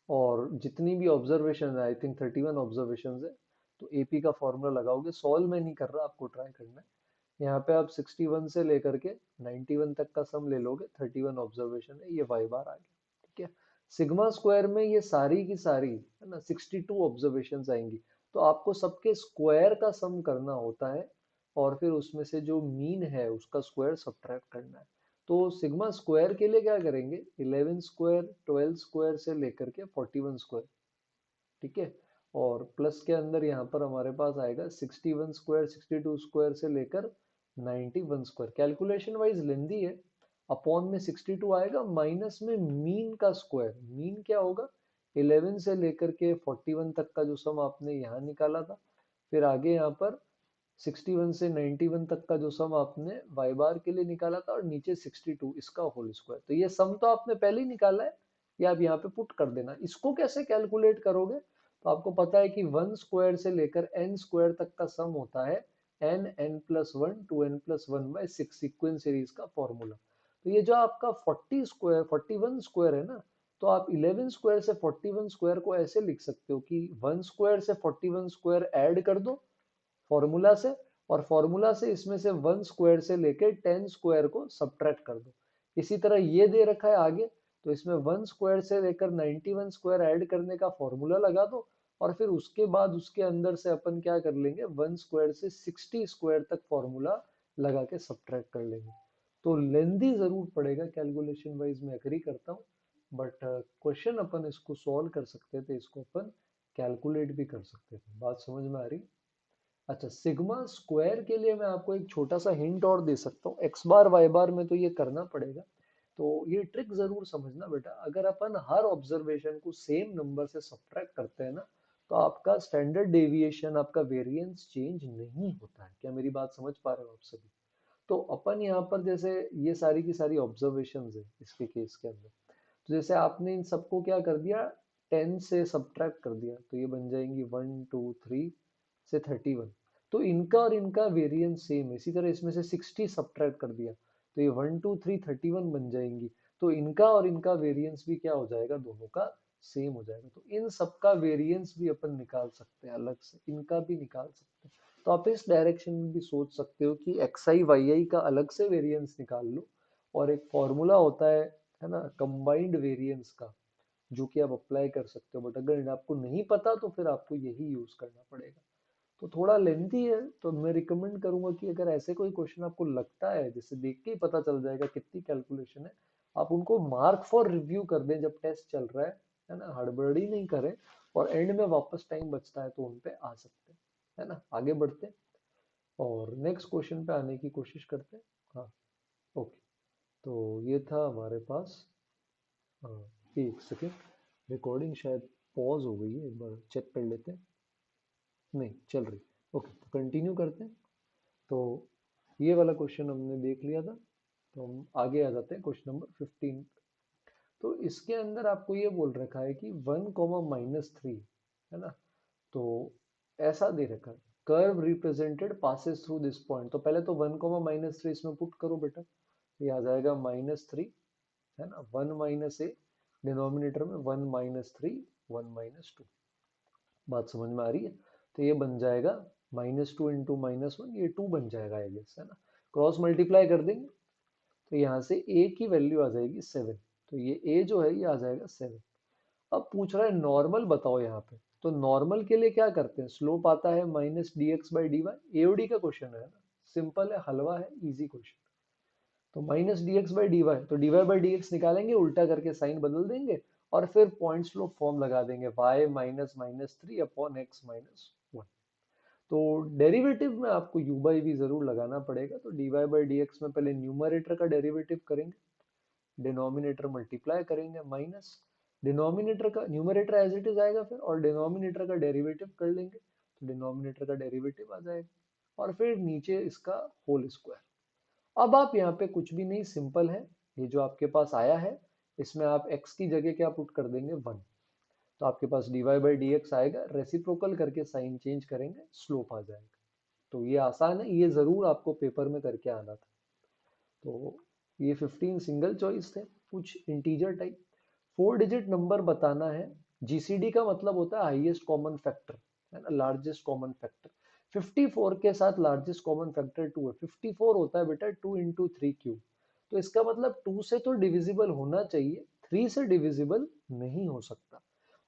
S1: और जितनी भी ऑब्जर्वेशन है, आई थिंक 31 ऑब्जर्वेशन है, तो एपी का फॉर्मूला लगाओगे। सॉल्व में नहीं कर रहा, आपको ट्राई करना है। यहाँ पे आप 61 से लेकर के 91 तक का सम ले लोगे, 31 ऑब्जर्वेशन है, ये वाई बार आ गया। ठीक है। सिग्मा स्क्वायर में ये सारी की सारी, है ना, 62 ऑब्जर्वेशन आएंगी। तो आपको सबके स्क्वायर का सम करना होता है, और फिर उसमें से जो मीन है उसका स्क्वायर सब्ट्रैक्ट करना है। तो सिग्मा स्क्वायर के लिए क्या करेंगे? 11 स्क्वायर, 12 स्क्वायर से लेकर के 41 स्क्वायर। ठीक है। और प्लस के अंदर यहाँ पर हमारे पास आएगा 61 स्क्वायर, 62 स्क्वायर से लेकर 91 स्क्वायर। कैलकुलेशन वाइज लेंदी है। अपॉन में 62 आएगा, माइनस में मीन का स्क्वायर। मीन क्या होगा? 11 से लेकर के 41 तक का जो सम आपने यहाँ निकाला था, फिर आगे यहाँ पर 61 से 91 तक का जो सम आपने वाई बार के लिए निकाला था, और नीचे 62 इसका होल स्क्वायर। तो ये सम तो आपने पहले ही निकाला है, ये आप यहाँ पे पुट कर देना। इसको कैसे कैलकुलेट करोगे? तो आपको पता है कि 1 स्क्वायर से लेकर n स्क्वायर तक का सम होता है n n plus one two n plus one by six, sequence series का फॉर्मूला। तो ये जो आपका 40 स्क्वायर 41 स्क्वायर है ना, तो आप 11 स्क्वायर से 41 स्क्वायर को ऐसे लिख सकते हो कि 1 स्क्वायर से 41 स्क्वायर ऐड कर दो फॉर्मूला से, और फॉर्मूला से इसमें से 1 स्क्वायर से लेकर 10 स्क्वायर को सब्ट्रैक्ट कर दो। इसी तरह ये दे रखा है आगे, तो इसमें 1 स्क्वायर से लेकर 91 स्क्वायर ऐड करने का फॉर्मूला लगा दो, और फिर उसके बाद उसके अंदर से अपन क्या कर लेंगे? 1 स्क्वायर से 60 स्क्वायर तक फॉर्मूला लगा के सब्ट्रैक्ट कर लेंगे। तो लेंदी जरूर पड़ेगा कैलकुलेशन वाइज, मैं एग्री करता हूँ, बट क्वेश्चन अपन इसको सॉल्व कर सकते थे, इसको अपन कैलकुलेट भी कर सकते थे। बात समझ में आ रही? अच्छा, सिग्मा स्क्वायर के लिए मैं आपको एक छोटा सा हिंट और दे सकता हूँ। एक्स बार वाई बार में तो ये करना पड़ेगा। तो ये ट्रिक जरूर समझना बेटा। अगर अपन हर ऑब्जर्वेशन को सेम नंबर से सब्ट्रैक्ट करते हैं ना, तो आपका स्टैंडर्ड डेविएशन, आपका वेरिएंस चेंज नहीं होता है। क्या मेरी बात समझ पा रहे हो आप सभी? तो अपन यहाँ पर जैसे ये सारी की सारी ऑब्जर्वेशन है इसके केस के अंदर, तो जैसे आपने इन सबको क्या कर दिया? 10 से सब्ट्रैक्ट कर दिया, तो ये बन जाएंगी 1 2 3 से 31। तो इनका और इनका वेरिएंस सेम है। इसी तरह इसमें से 60 सब्ट्रैक्ट कर दिया, तो ये 1 2 3 31 बन जाएंगी। तो इनका और इनका वेरिएंस भी क्या हो जाएगा? दोनों का सेम हो जाएगा। तो इन सबका वेरिएंस भी अपन निकाल सकते हैं अलग से, इनका भी निकाल सकते हैं। तो आप इस डायरेक्शन में भी सोच सकते हो कि एक्स आई वाई आई का अलग से वेरिएंस निकाल लो, और एक फॉर्मूला होता है ना, कंबाइंड वेरिएंस का, जो कि आप अप्लाई कर सकते हो। बट अगर आपको नहीं पता तो फिर आपको यही यूज करना पड़ेगा। तो थोड़ा लेंथी है, तो मैं रिकमेंड करूंगा कि अगर ऐसे कोई क्वेश्चन आपको लगता है, जिससे देख के ही पता चल जाएगा कितनी कैलकुलेशन है, आप उनको मार्क फॉर रिव्यू कर दें जब टेस्ट चल रहा है ना, हड़बड़ी नहीं करें, और एंड में वापस टाइम बचता है तो उन पे आ सकते हैं। है ना। आगे बढ़ते हैं और नेक्स्ट क्वेश्चन पे आने की कोशिश करते हैं। हाँ, ओके। तो ये था हमारे पास, हाँ, एक सेकेंड, रिकॉर्डिंग शायद पॉज हो गई है, एक बार चेक कर लेते हैं। नहीं चल रही। ओके, तो कंटिन्यू करते हैं। तो ये वाला क्वेश्चन हमने देख लिया था, तो हम आगे आ जाते हैं क्वेश्चन नंबर 15। तो इसके अंदर आपको ये बोल रखा है कि 1, -3, है ना। तो ऐसा दे रखा है, curve represented passes through this point. तो पहले तो 1, -3 इसमें पुट करो बेटा, ये आ जाएगा -3, है ना। 1 - a, डिनोमिनेटर में 1 - 3, 1 - 2। बात समझ में आ रही है। तो ये बन जाएगा -2 इंटू -1, ये 2 बन जाएगा आई गेस, है ना। क्रॉस मल्टीप्लाई कर देंगे तो यहाँ से a की वैल्यू आ जाएगी 7। तो ये a जो है ये आ जाएगा 7। अब पूछ रहा है नॉर्मल बताओ यहाँ पे। तो नॉर्मल के लिए क्या करते हैं, स्लोप आता है -dx/dy। एओडी का क्वेश्चन है ना, सिंपल है, हलवा है, इजी क्वेश्चन। तो -dx/dy, तो dy/dx निकालेंगे, उल्टा करके साइन बदल देंगे और फिर पॉइंट स्लोप फॉर्म लगा देंगे, y -3/x-1। तो डेरिवेटिव में आपको u बाई वी जरूर लगाना पड़ेगा। तो dy/dx में पहले न्यूमरेटर का डेरिवेटिव करेंगे, डिनोमिनेटर मल्टीप्लाई करेंगे माइनस, डिनोमिनेटर का न्यूमरेटर एज इट इज आएगा फिर, और डिनोमिनेटर का डेरिवेटिव कर लेंगे तो डिनोमिनेटर का डेरिवेटिव आ जाएगा और फिर नीचे इसका होल स्क्वायर। अब आप यहाँ पे कुछ भी नहीं, सिंपल है। ये जो आपके पास आया है इसमें आप x की जगह क्या पुट कर देंगे, 1। तो आपके पास dy/dx आएगा, रेसिप्रोकल करके साइन चेंज करेंगे, स्लोप आ जाएगा। तो ये आसान है, ये जरूर आपको पेपर में करके आना था। तो ये 15 सिंगल चॉइस थे, कुछ इंटीजर टाइप। 4 डिजिट नंबर बताना है। जीसीडी का मतलब होता है हाईएस्ट कॉमन फैक्टर, है ना, लार्जेस्ट कॉमन फैक्टर। 54 के साथ लार्जेस्ट कॉमन फैक्टर 2 है। 54 होता है बेटा 2 इंटू 3 क्यूब। तो इसका मतलब 2 से तो डिविजिबल होना चाहिए, 3 से डिविजिबल नहीं हो सकता।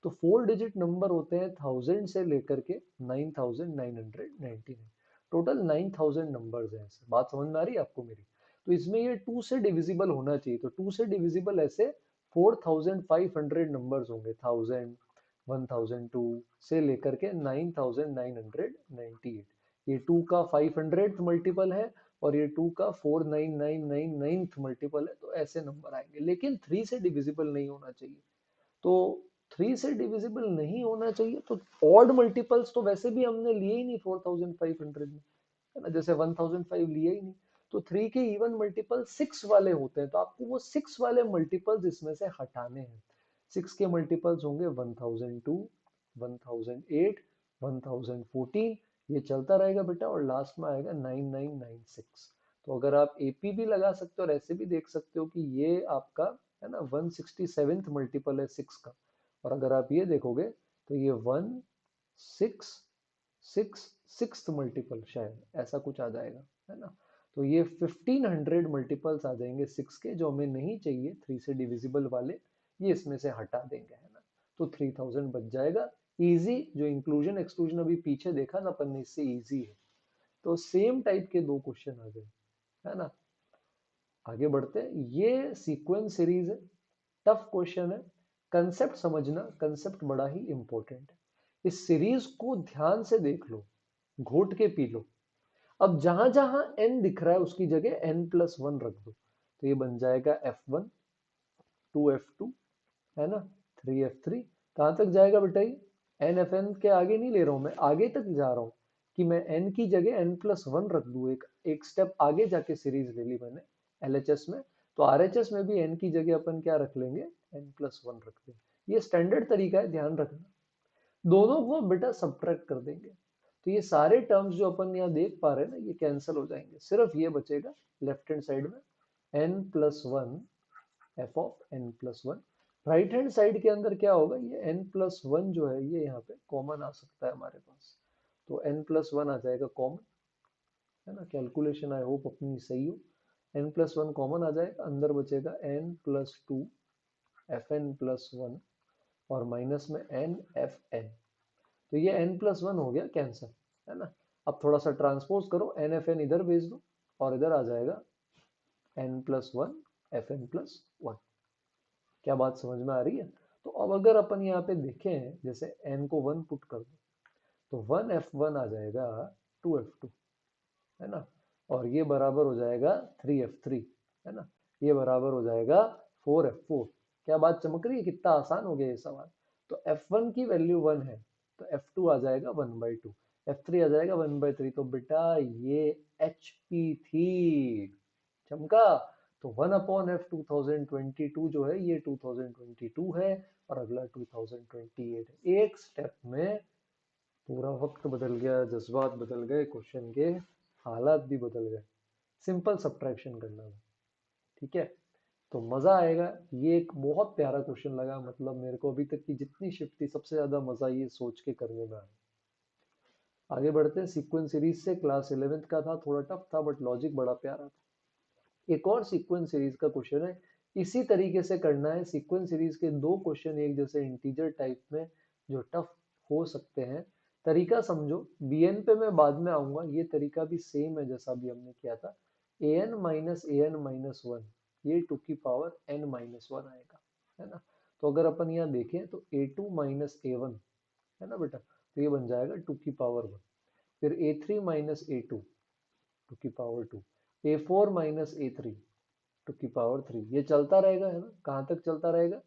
S1: तो 4 डिजिट नंबर होते हैं 1000 से लेकर के 9999। टोटल 9000 नंबर्स हैं ऐसे। बात समझ में आ रही है आपको मेरी। तो इसमें ये 2 से डिविजिबल होना चाहिए। तो 2 से डिविजिबल ऐसे 4500 नंबर्स होंगे, 1000, 1002 से लेकर के 9998। ये 2 का 500th मल्टीपल है और ये 2 का 49999th मल्टीपल है। तो ऐसे नंबर आएंगे, लेकिन 3 से डिविजिबल नहीं होना चाहिए। तो 3 से डिविजिबल नहीं होना चाहिए, तो ऑड मल्टीपल्स तो वैसे भी हमने लिए ही नहीं 4500 में, है ना, जैसे 1005 लिए ही नहीं। तो 3 के इवन मल्टीपल 6 वाले होते हैं, तो आपको वो 6 वाले मल्टीपल्स इसमें से हटाने हैं। 6 के मल्टीपल्स होंगे 1002, 1008, 1014, ये चलता रहेगा बेटा, और लास्ट में आएगा 9996। तो अगर आप एपी भी लगा सकते हो और ऐसे भी देख सकते हो कि ये आपका, है ना, 167th मल्टीपल है 6 का। और अगर आप ये देखोगे तो ये 166 मल्टीपल शायद ऐसा कुछ आ जाएगा, है ना। तो ये 1500 मल्टीपल्स आ जाएंगे 6 के, जो हमें नहीं चाहिए 3 से डिविजिबल वाले, ये इसमें से हटा देंगे, है ना। तो 3000 बच जाएगा। इजी, जो इंक्लूजन एक्सक्लूजन अभी पीछे देखा ना अपन ने, इससे इजी है। तो सेम टाइप के दो क्वेश्चन आ गए, है ना। आगे बढ़ते हैं। ये सीक्वेंस सीरीज है, टफ क्वेश्चन है। कंसेप्ट समझना, कंसेप्ट बड़ा ही इंपॉर्टेंट है। इस सीरीज को ध्यान से देख लो, घोट के पी लो। अब जहां जहां n दिख रहा है उसकी जगह n+1 रख दो। तो ये बन जाएगा f1, 2f2, है ना, 3f3। कहां तक जाएगा बेटा ये, एन एफ एन के आगे नहीं ले रहा हूं मैं, आगे तक जा रहा हूं कि मैं n की जगह n+1 रख दूं। एक एक स्टेप आगे जाके सीरीज ले ली मैंने एलएचएस में। तो आरएचएस में भी n की जगह अपन क्या रख लेंगे, n+1 रखते हैं। ये स्टैंडर्ड तरीका है, ध्यान रखना। दोनों को बेटा सब्ट्रैक्ट कर देंगे, तो ये सारे टर्म्स जो अपन यहाँ देख पा रहे हैं ना, ये कैंसिल हो जाएंगे, सिर्फ ये बचेगा लेफ्ट हैंड साइड में, n+1 f(n+1). Right hand side के अंदर क्या होगा, ये n+1 जो है ये यहाँ पे कॉमन आ सकता है हमारे पास। तो n+1 आ जाएगा कॉमन, है ना। कैलकुलेशन आई होप अपनी सही हो। n+1 कॉमन आ जाएगा, अंदर बचेगा n+2 fn+1 और माइनस में n fn। तो ये n+1 हो गया कैंसर, है ना। अब थोड़ा सा ट्रांसपोज करो, n fn इधर भेज दो और इधर आ जाएगा n+1 fn+1। क्या बात समझ में आ रही है। तो अब अगर अपन यहाँ पे देखें, जैसे n को 1 पुट कर दो, तो 1f1 आ जाएगा 2f2, है ना, और ये बराबर हो जाएगा 3f3, है ना, ये बराबर हो जाएगा 4f4। क्या बात चमक रही है? कितना आसान हो गया ये सवाल। तो f1 की वैल्यू 1 है, तो f2 आ जाएगा 1/2, f3 आ जाएगा 1/3। तो बेटा ये hp थी, चमका। तो 1/f 2022 जो है ये 2022 है, और अगला 2028 है। एक स्टेप में पूरा वक्त बदल गया, जज्बात बदल गए, क्वेश्चन के हालात भी बदल गए। सिंपल सब्ट्रैक्शन करना है, ठीक है। तो मजा आएगा। ये एक बहुत प्यारा क्वेश्चन लगा, मतलब मेरे को अभी तक की जितनी शिफ्ट थी सबसे ज्यादा मजा ये सोच के करने में आया। आगे बढ़ते हैं सीक्वेंस सीरीज से। क्लास 11th का था, थोड़ा टफ था बट लॉजिक बड़ा प्यारा था। एक और सीक्वेंस सीरीज का क्वेश्चन है, इसी तरीके से करना है। सीक्वेंस सीरीज के दो क्वेश्चन एक जैसे इंटीजर टाइप में जो टफ हो सकते हैं। तरीका समझो, bn पे मैं बाद में आऊंगा, ये तरीका भी सेम है जैसा भी हमने किया था। an-an-1 ये टू की पावर n-1 आएगा, है ना। तो अगर अपन यहाँ देखें तो a2 माइनस a1, है ना बेटा, तो ये बन जाएगा टू की पावर 1। फिर a3 माइनस a2 टू की power 2, a4 minus a3 two की पावर 3। ये चलता रहेगा, है ना। कहाँ तक चलता रहेगा,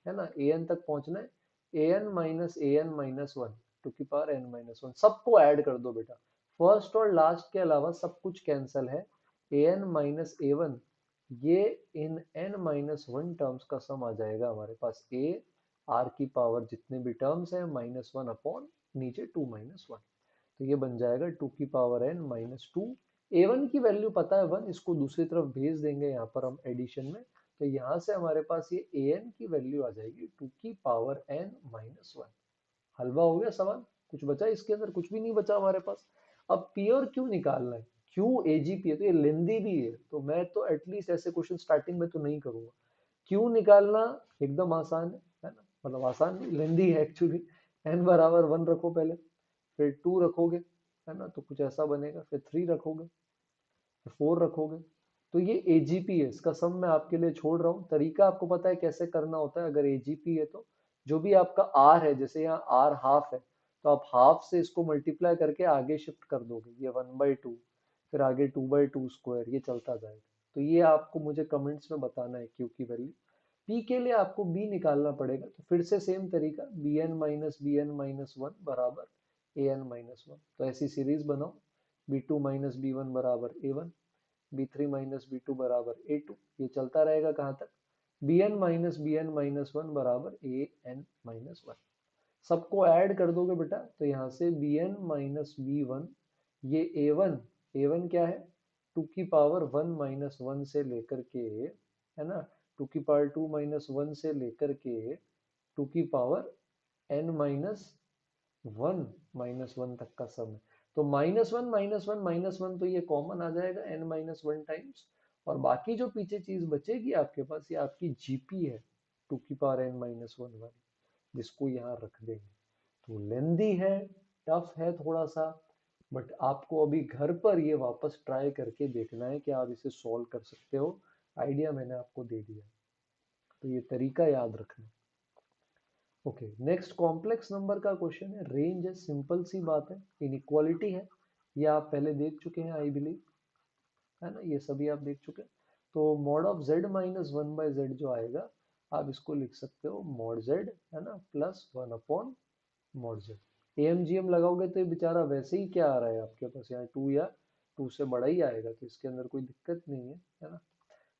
S1: है ना, an तक पहुंचना है। an-1 टू की पावर n-1, सबको ऐड कर दो बेटा। फर्स्ट और लास्ट के अलावा सब कुछ कैंसिल है। an-a1 ये इन n-1 टर्म्स का सम आ जाएगा हमारे पास। a r की पावर जितने भी टर्म्स है -1 अपॉन नीचे 2-1, तो ये बन जाएगा टू की पावर n-2। a1 की वैल्यू पता है 1, इसको दूसरी तरफ भेज देंगे यहाँ पर हम एडिशन में, तो यहाँ से हमारे पास ये an की वैल्यू आ जाएगी टू की पावर n-1। हलवा हो गया सवाल, कुछ बचा इसके अंदर? कुछ भी नहीं बचा हमारे पास। अब p और q निकालना है। q agp है तो ये लेंदी भी है, तो मैं तो एटलीस्ट ऐसे क्वेश्चन स्टार्टिंग में तो नहीं करूंगा। q निकालना एकदम आसान है ना, मतलब आसान नहीं, लेंदी है एक्चुअली। n बराबर 1 रखो पहले, फिर 2 रखोगे, है ना, तो कुछ ऐसा बनेगा। फिर 3 रखोगे, फिर 4 रखोगे। तो ये एजीपी है, इसका सम मैं आपके लिए छोड़ रहा हूँ। तरीका आपको पता है कैसे करना होता है। अगर एजीपी है तो जो भी आपका आर है, जैसे यहाँ आर हाफ है, तो आप हाफ से इसको मल्टीप्लाई करके आगे शिफ्ट कर दोगे, ये 1/2, फिर आगे 2/2 स्क्वायर, ये चलता जाएगा। तो ये आपको मुझे कमेंट्स में बताना है क्यू की वैल्यू। पी के लिए आपको बी निकालना पड़ेगा, तो फिर से सेम तरीका, bn-bn-1 बराबर an-1। तो ऐसी सीरीज बनाओ, b2-b1 बराबर a1, b3-b2 बराबर a2, ये चलता रहेगा कहाँ तक, bn-bn-1 बराबर an-1। सबको ऐड कर दोगे बेटा, तो यहाँ से bn-b1, ये a1, a1 क्या है, टू की पावर 1-1 से लेकर के, है ना, टू की पावर 2-1 से लेकर के टू की पावर n-1 तक का सम है। तो -1 तो ये कॉमन आ जाएगा n-1 टाइम्स, और बाकी जो पीछे चीज बचेगी आपके पास, ये आपकी जीपी है, टू की पावर n-1 वाली, जिसको यहाँ रख देंगे। तो लेंदी है, टफ है थोड़ा सा, बट आपको अभी घर पर ये वापस ट्राई करके देखना है कि आप इसे सॉल्व कर सकते हो। आइडिया मैंने आपको दे दिया, तो ये तरीका याद रखना। ओके, नेक्स्ट कॉम्प्लेक्स नंबर का क्वेश्चन है। रेंज है, सिंपल सी बात है, इनइक्वालिटी है, ये आप पहले देख चुके हैं आई बिलीव, है ना, ये सभी आप देख चुके हैं। तो मॉड ऑफ z-1/z जो आएगा, आप इसको लिख सकते हो मॉड z, है ना, plus 1 upon mod z। MGM लगाओगे तो ये बेचारा वैसे ही क्या आ रहा है आपके पास, यहाँ 2 या 2 से बड़ा ही आएगा, तो इसके अंदर कोई दिक्कत नहीं है ना।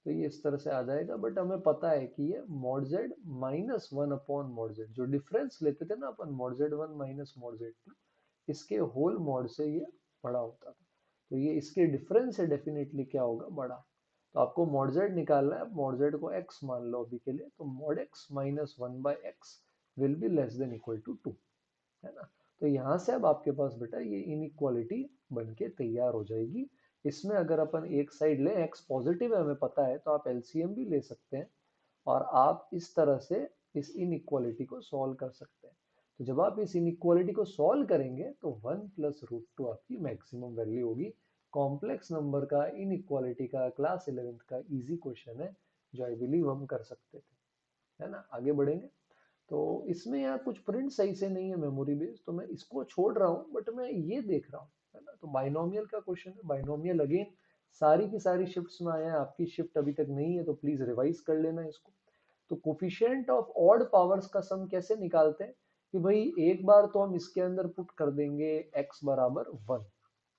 S1: तो ये इस तरह से आ जाएगा, बट हमें पता है कि ये mod z -1 upon mod z, जो डिफरेंस लेते थे ना अपन, mod z1 minus mod z2, इसके होल मॉड से ये बड़ा होता था। तो ये इसके डिफरेंस से डेफिनेटली क्या होगा, बड़ा। तो आपको मॉड z निकालना है, मॉड z को x मान लो अभी के लिए, तो mod x minus 1/x will be less than equal to 2, है ना। तो यहाँ से अब आपके पास बेटा ये इनइक्वालिटी बन के तैयार हो जाएगी। इसमें अगर अपन एक साइड लें, x पॉजिटिव है हमें पता है, तो आप एलसीएम भी ले सकते हैं, और आप इस तरह से इस इनइक्वालिटी को सॉल्व कर सकते हैं। तो जब आप इस इनइक्वालिटी को सॉल्व करेंगे तो 1 प्लस √2 आपकी मैक्सिमम वैल्यू होगी। कॉम्प्लेक्स नंबर का इनइक्वालिटी का क्लास 11th का इजी क्वेश्चन है, जो आई बिलीव हम कर सकते थे, है ना। आगे बढ़ेंगे। तो इसमें यार कुछ प्रिंट सही से नहीं है मेमोरी बेस, तो मैं इसको छोड़ रहा हूँ, बट मैं ये देख रहा हूँ, है ना। तो बाइनोमियल का क्वेश्चन है, बाइनोमियल अगेन सारी की सारी शिफ्ट्स में आया है, आपकी शिफ्ट अभी तक नहीं है तो प्लीज रिवाइज कर लेना इसको। तो कोफिशिएंट ऑफ ऑड पावर्स का सम कैसे निकालते हैं, कि भाई एक बार तो हम इसके अंदर पुट कर देंगे x बराबर 1,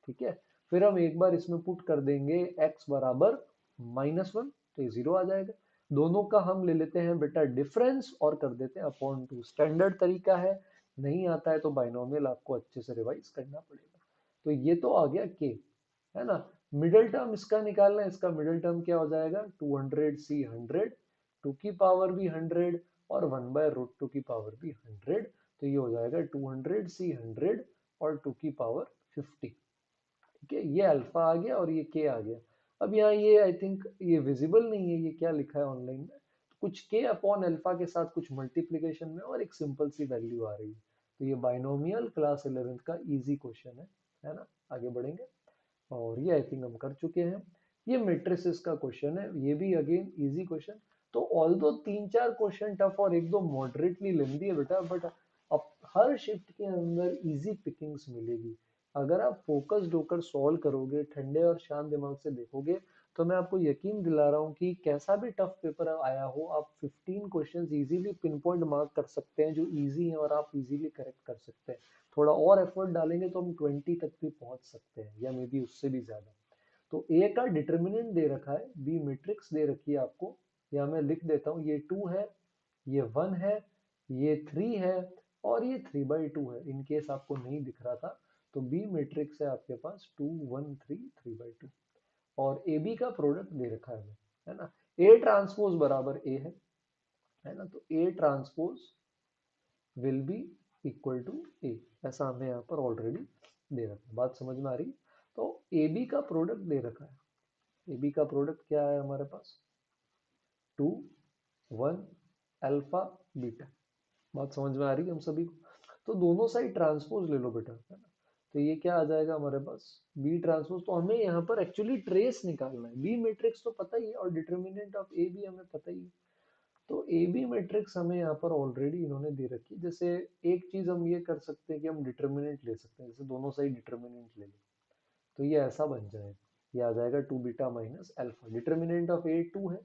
S1: ठीक है। फिर हम एक बार इसमें पुट कर देंगे x बराबर -1, तो ये 0 आ जाएगा। दोनों का हम ले लेते हैं बेटा डिफरेंस और कर देते हैं अपॉन 2, स्टैंडर्ड तरीका है। नहीं आता है तो बाइनोमियल आपको अच्छे से रिवाइज करना पड़ेगा। तो ये तो आ गया k, है ना। मिडिल टर्म इसका निकालना है, इसका मिडिल टर्म क्या हो जाएगा, 200c 100, 2 की पावर भी 100 और 1/√2 की पावर भी 100, तो ये हो जाएगा 200c 100 और 2 की पावर 50, ठीक है। ये अल्फा आ गया और ये के आ गया। अब यहाँ ये आई थिंक ये विजिबल नहीं है, ये क्या लिखा है ऑनलाइन में, कुछ के अपॉन अल्फा के साथ कुछ मल्टीप्लीकेशन में और एक सिंपल सी वैल्यू आ रही है। तो ये बाइनोमियल क्लास 11th का इजी क्वेश्चन है ना। आगे बढ़ेंगे, और ये आई थिंक हम कर चुके हैं। ये मेट्रिसेस का क्वेश्चन है, ये भी अगेन इजी क्वेश्चन। तो ऑल दो 3-4 क्वेश्चन टफ और एक दो मॉडरेटली लेंदी है बेटा, बट अब हर शिफ्ट के अंदर इजी पिकिंग्स मिलेगी। अगर आप फोकस्ड होकर सॉल्व करोगे, ठंडे और शांत दिमाग से देखोगे, तो मैं आपको यकीन दिला रहा हूँ कि कैसा भी टफ पेपर आया हो, आप 15 questions easily pin point mark कर सकते हैं जो इजी हैं, और आप इजीली करेक्ट कर सकते हैं। थोड़ा और एफर्ट डालेंगे तो हम 20 तक भी पहुंच सकते हैं, या मे बी उससे भी ज्यादा। तो ए का डिटर्मिनेंट दे रखा है, बी मैट्रिक्स दे रखी है आपको, या मैं लिख देता हूँ, ये 2 है, ये 1 है, ये 3 है, और ये 3/2 है, इन केस आपको नहीं दिख रहा था। तो बी मैट्रिक्स है आपके पास 2 1 3 3/2, और ए बी का प्रोडक्ट दे रखा है हमें, है ना। ए ट्रांसपोज बराबर ए है ना। तो A transpose will be equal to A, ऐसा हमें यहाँ पर ऑलरेडी दे रखा है। बात समझ में आ रही। तो ए बी का प्रोडक्ट दे रखा है, ए बी का प्रोडक्ट क्या है हमारे पास, 2 1 अल्फा बीटा। बात समझ में आ रही है हम सभी को। तो दोनों साइड ट्रांसपोज ले लो बेटा, है ना। तो ये क्या आ जाएगा हमारे पास, बी ट्रांसपोज। तो हमें यहाँ पर एक्चुअली ट्रेस निकालना है, बी मैट्रिक्स तो पता ही है और डिटर्मिनेंट ऑफ ए भी हमें पता ही है। तो ए बी मैट्रिक्स हमें यहाँ पर ऑलरेडी इन्होंने दे रखी है। जैसे एक चीज हम ये कर सकते हैं कि हम डिटर्मिनेंट ले सकते हैं, जैसे दोनों साइड डिटर्मिनेंट ले लो, तो ये ऐसा बन जाएगा, ये आ जाएगा 2 beta minus alpha. Determinant of A 2 है,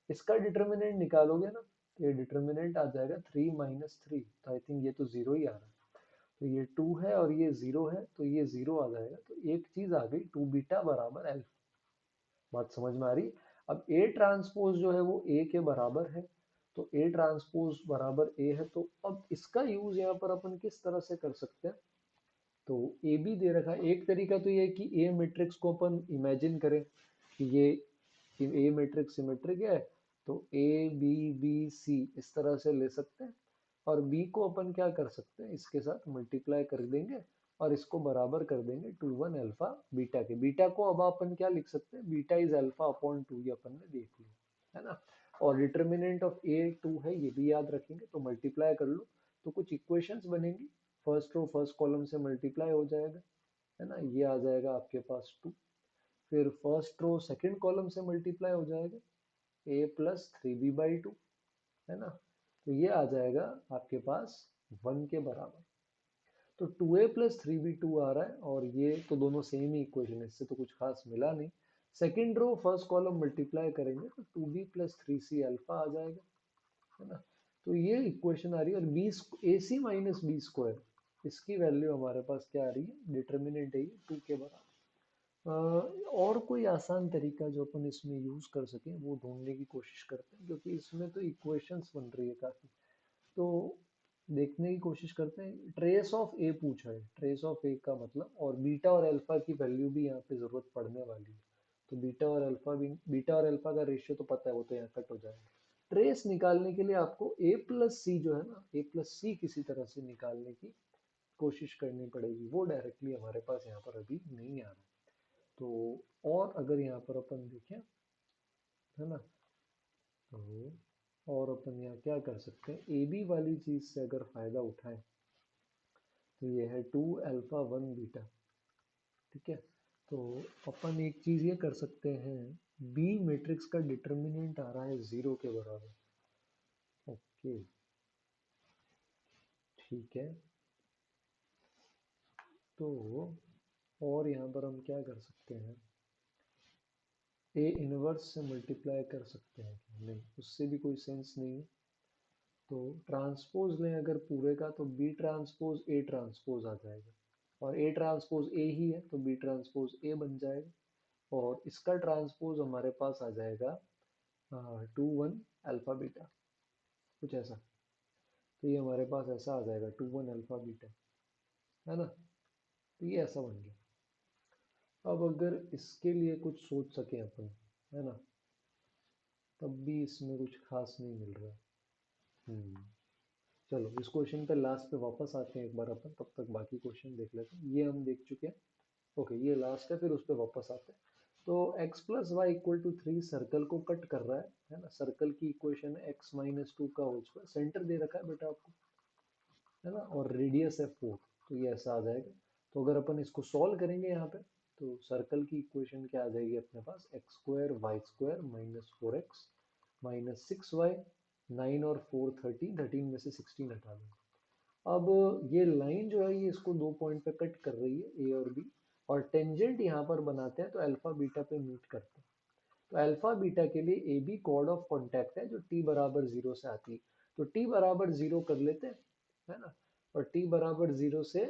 S1: इसका डिटर्मिनेंट निकालोगे ना, तो ये डिटर्मिनेंट आ जाएगा 3 - 3, तो आई थिंक ये तो जीरो ही आ रहा है। तो ये 2 है और ये 0 है, तो ये 0 आ जाएगा। तो एक चीज आ गई, 2 बीटा बराबर अल्फा। बात समझ में आ रही। अब ए ट्रांसपोज जो है वो ए के बराबर है, तो ए ट्रांसपोज बराबर ए है, तो अब इसका यूज यहाँ पर अपन किस तरह से कर सकते हैं। तो ए बी दे रखा है, एक तरीका तो ये है कि ए मैट्रिक्स को अपन इमेजिन करें कि ये ए मैट्रिक्स सिमेट्रिक है, तो ए बी बी सी इस तरह से ले सकते हैं, और बी को अपन क्या कर सकते हैं, इसके साथ मल्टीप्लाई कर देंगे और इसको बराबर कर देंगे 2 1 अल्फा बीटा के। बीटा को अब अपन क्या लिख सकते हैं, बीटा इज अल्फा अपॉन 2, ये अपन ने देख लिया, है ना। और डिटर्मिनेंट ऑफ ए 2 है, ये भी याद रखेंगे, तो मल्टीप्लाई कर लो तो कुछ इक्वेशंस बनेंगी। फर्स्ट रो फर्स्ट कॉलम से मल्टीप्लाई हो जाएगा, है ना, ये आ जाएगा आपके पास 2। फिर फर्स्ट रो सेकंड कॉलम से मल्टीप्लाई हो जाएगा, a प्लस 3b/2, है ना। तो ये आ जाएगा आपके पास 1 के बराबर। तो 2a प्लस 3b/2 आ रहा है, और ये तो दोनों सेम ही इक्वेशन है, इससे तो कुछ खास मिला नहीं। Second row first column multiply करेंगे तो 2b प्लस 3c अल्फा आ जाएगा, है ना। तो ये इक्वेशन आ रही है, और बी ए सी माइनस बी स्क्वायर, इसकी वैल्यू हमारे पास क्या आ रही है, डिटर्मिनेंट है 2 के बराबर। और कोई आसान तरीका जो अपन इसमें यूज कर सकें वो ढूंढने की कोशिश करते हैं, क्योंकि इसमें तो इक्वेशंस बन रही है काफी। तो देखने की कोशिश करते हैं। ट्रेस ऑफ ए पूछा है, ट्रेस ऑफ ए का मतलब, और बीटा और अल्फा की वैल्यू भी यहाँ पे जरूरत पड़ने वाली है। तो बीटा और अल्फा भी, बीटा और अल्फा का रेशियो तो पता है, वो तो यहाँ कट हो जाएगा। ट्रेस निकालने के लिए आपको ए प्लस सी जो है ना, ए प्लस सी किसी तरह से निकालने की कोशिश करनी पड़ेगी, वो डायरेक्टली हमारे पास यहाँ पर अभी नहीं आ रहा। तो और अगर यहाँ पर अपन देखें, है ना, तो और अपन यहाँ क्या कर सकते हैं, ए बी वाली चीज से अगर फायदा उठाएं, तो ये है 2 अल्फा 1 बीटा, ठीक है। तो अपन एक चीज ये कर सकते हैं, बी मैट्रिक्स का डिटर्मिनेंट आ रहा है 0 के बराबर, ओके। ठीक है, तो और यहाँ पर हम क्या कर सकते हैं, ए इनवर्स से मल्टीप्लाई कर सकते हैं क्या? नहीं, उससे भी कोई सेंस नहीं है। तो ट्रांसपोज लें अगर पूरे का, तो बी ट्रांसपोज ए ट्रांसपोज आ जाएगा, और ए ट्रांसपोज ए ही है तो बी ट्रांसपोज ए बन जाएगा। और इसका ट्रांसपोज हमारे पास आ जाएगा 2 1 अल्फा बीटा, कुछ ऐसा। तो ये हमारे पास ऐसा आ जाएगा 2 1 अल्फा बीटा, है ना। तो ये ऐसा बन गया। अब अगर इसके लिए कुछ सोच सकें अपन, है ना, तब भी इसमें कुछ खास नहीं मिल रहा है। चलो इस क्वेश्चन पे लास्ट पे वापस आते हैं एक बार अपन, तब तक बाकी क्वेश्चन देख लेते हैं। ये हम देख चुके हैं, ओके, ये लास्ट है, फिर उस पे वापस आते हैं। तो x plus y equal to 3 circle को कट कर रहा है ना। सर्कल की इक्वेशन है x माइनस 2 का होल स्क्वायर, सेंटर दे रखा है बेटा आपको, है ना, और रेडियस है 4। तो ये ऐसा आ जाएगा। तो अगर अपन इसको सॉल्व करेंगे यहाँ पे, तो सर्कल की इक्वेशन क्या आ जाएगी अपने पास, x square y square minus 4x minus 6y, 9 और 4 13, 13 में से 16 हटा देंगे। अब ये लाइन जो है ये इसको 2 पॉइंट पे कट कर रही है, ए और बी, और टेंजेंट यहाँ पर बनाते हैं तो अल्फा बीटा पे मीट करते हैं। तो अल्फा बीटा के लिए a b chord of contact है जो टी बराबर 0 से आती है। तो टी बराबर 0 कर लेते हैं, है ना, और टी बराबर 0 से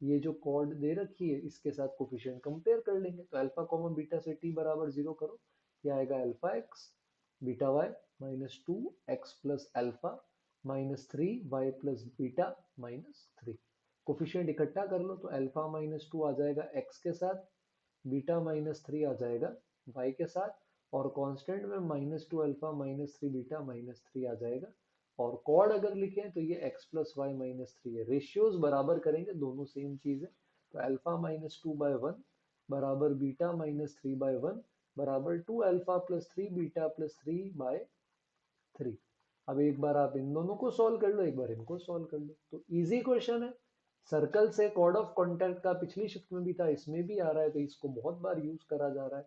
S1: ये जो कॉर्ड दे रखी है इसके साथ कोफिशिएंट कंपेयर कर लेंगे। तो अल्फा कॉमा बीटा से टी बराबर 0 करो, क्या आएगा, alpha x beta y minus 2 x plus alpha minus 3 y plus beta minus 3। Coefficient इकट्ठा कर लो, तो अल्फा माइनस 2 आ जाएगा एक्स के साथ, बीटा माइनस 3 आ जाएगा वाई के साथ, और कांस्टेंट में minus 2 alpha minus 3 beta minus 3 आ जाएगा। और कॉर्ड अगर लिखें तो ये एक्स प्लस वाई माइनस 3 है। रेशियोज बराबर करेंगे, दोनों सेम चीज है। तो अल्फा माइनस 2/1 बराबर बीटा माइनस 3/1 बराबर 2 अल्फा प्लस 3 बीटा प्लस 3/3। अब एक बार आप इन दोनों को सॉल्व कर लो, एक बार इनको सॉल्व कर लो, तो इजी क्वेश्चन है। सर्कल से कॉर्ड ऑफ कॉन्टैक्ट का पिछली शिफ्ट में भी था, इसमें भी आ रहा है, तो इसको बहुत बार यूज करा जा रहा है।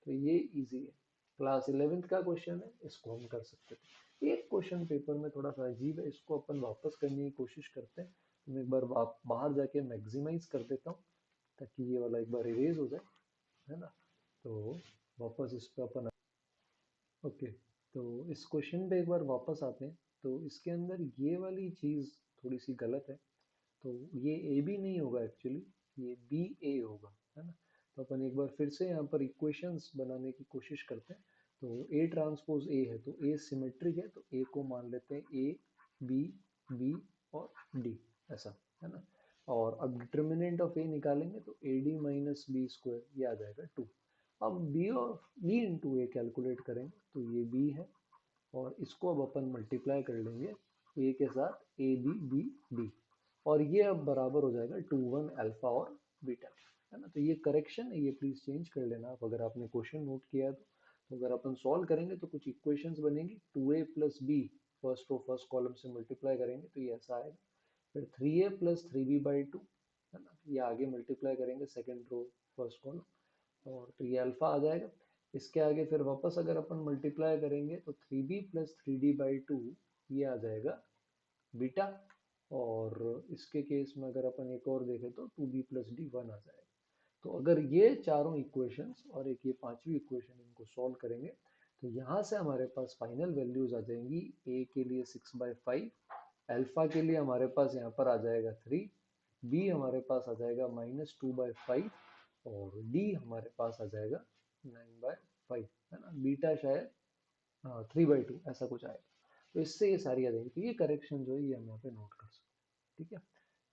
S1: तो ये इजी है, क्लास 11th का क्वेश्चन है, इसको हम कर सकते थे। एक क्वेश्चन पेपर में थोड़ा सा अजीब है, इसको अपन वापस करने की कोशिश करते हैं। मैं एक बार बाहर जाके मैक्सिमाइज कर देता हूँ, ताकि ये वाला एक बार इरेज हो जाए, है ना। तो वापस इस पे अपन, ओके, तो इस क्वेश्चन पे एक बार वापस आते हैं। तो इसके अंदर ये वाली चीज़ थोड़ी सी गलत है। तो ये ए बी नहीं होगा एक्चुअली, ये बी ए होगा, है ना। तो अपन एक बार फिर से यहाँ पर इक्वेशंस बनाने की कोशिश करते हैं। तो ए ट्रांसपोज ए है, तो ए सिमेट्रिक है, तो ए को मान लेते हैं ए बी बी और डी, ऐसा, है ना। और अब डिटर्मिनेंट ऑफ ए निकालेंगे, तो a d minus B square, ये आ जाएगा 2। अब बी और बी इंटू ए कैलकुलेट करेंगे, तो ये बी है, और इसको अब अपन मल्टीप्लाई कर लेंगे ए के साथ, ए बी बी डी, और ये अब बराबर हो जाएगा 2 1 अल्फा और बीटा, है ना। तो ये करेक्शन है, ये प्लीज चेंज कर लेना आप अगर आपने क्वेश्चन नोट किया है तो अगर अपन सॉल्व करेंगे तो कुछ इक्वेशंस बनेंगी, 2a plus b first row first column से मल्टीप्लाई करेंगे तो ये ऐसा आएगा। फिर 3a प्लस 3b/2, है ना, ये आगे मल्टीप्लाई करेंगे सेकेंड रो फर्स्ट कॉलम, और तो ये अल्फा आ जाएगा। इसके आगे फिर वापस अगर अपन मल्टीप्लाई करेंगे तो 3b प्लस 3d/2, ये आ जाएगा बीटा। और इसके केस में अगर अपन एक और देखें तो 2b प्लस डी 1 आ जाएगा। तो अगर ये चारों इक्वेशंस और एक ये पांचवी इक्वेशन, इनको सॉल्व करेंगे, तो यहाँ से हमारे पास फाइनल वैल्यूज आ जाएंगी। ए के लिए 6/5, अल्फा के लिए हमारे पास यहाँ पर आ जाएगा 3, बी हमारे पास आ जाएगा -2/5, और डी हमारे पास आ जाएगा 9/5, है ना। बीटा शायद 3/2 ऐसा कुछ आएगा। तो इससे ये सारी आ जाएंगी। तो ये करेक्शन जो है ये हम यहाँ पे नोट कर सकते हैं, ठीक है।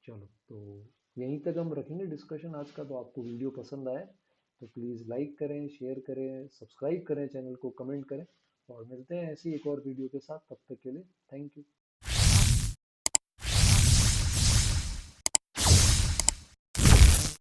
S1: चलो, तो यहीं तक हम रखेंगे डिस्कशन आज का। तो आपको वीडियो पसंद आए तो प्लीज़ लाइक करें, शेयर करें, सब्सक्राइब करें चैनल को, कमेंट करें, और मिलते हैं ऐसी एक और वीडियो के साथ। तब तक के लिए थैंक यू।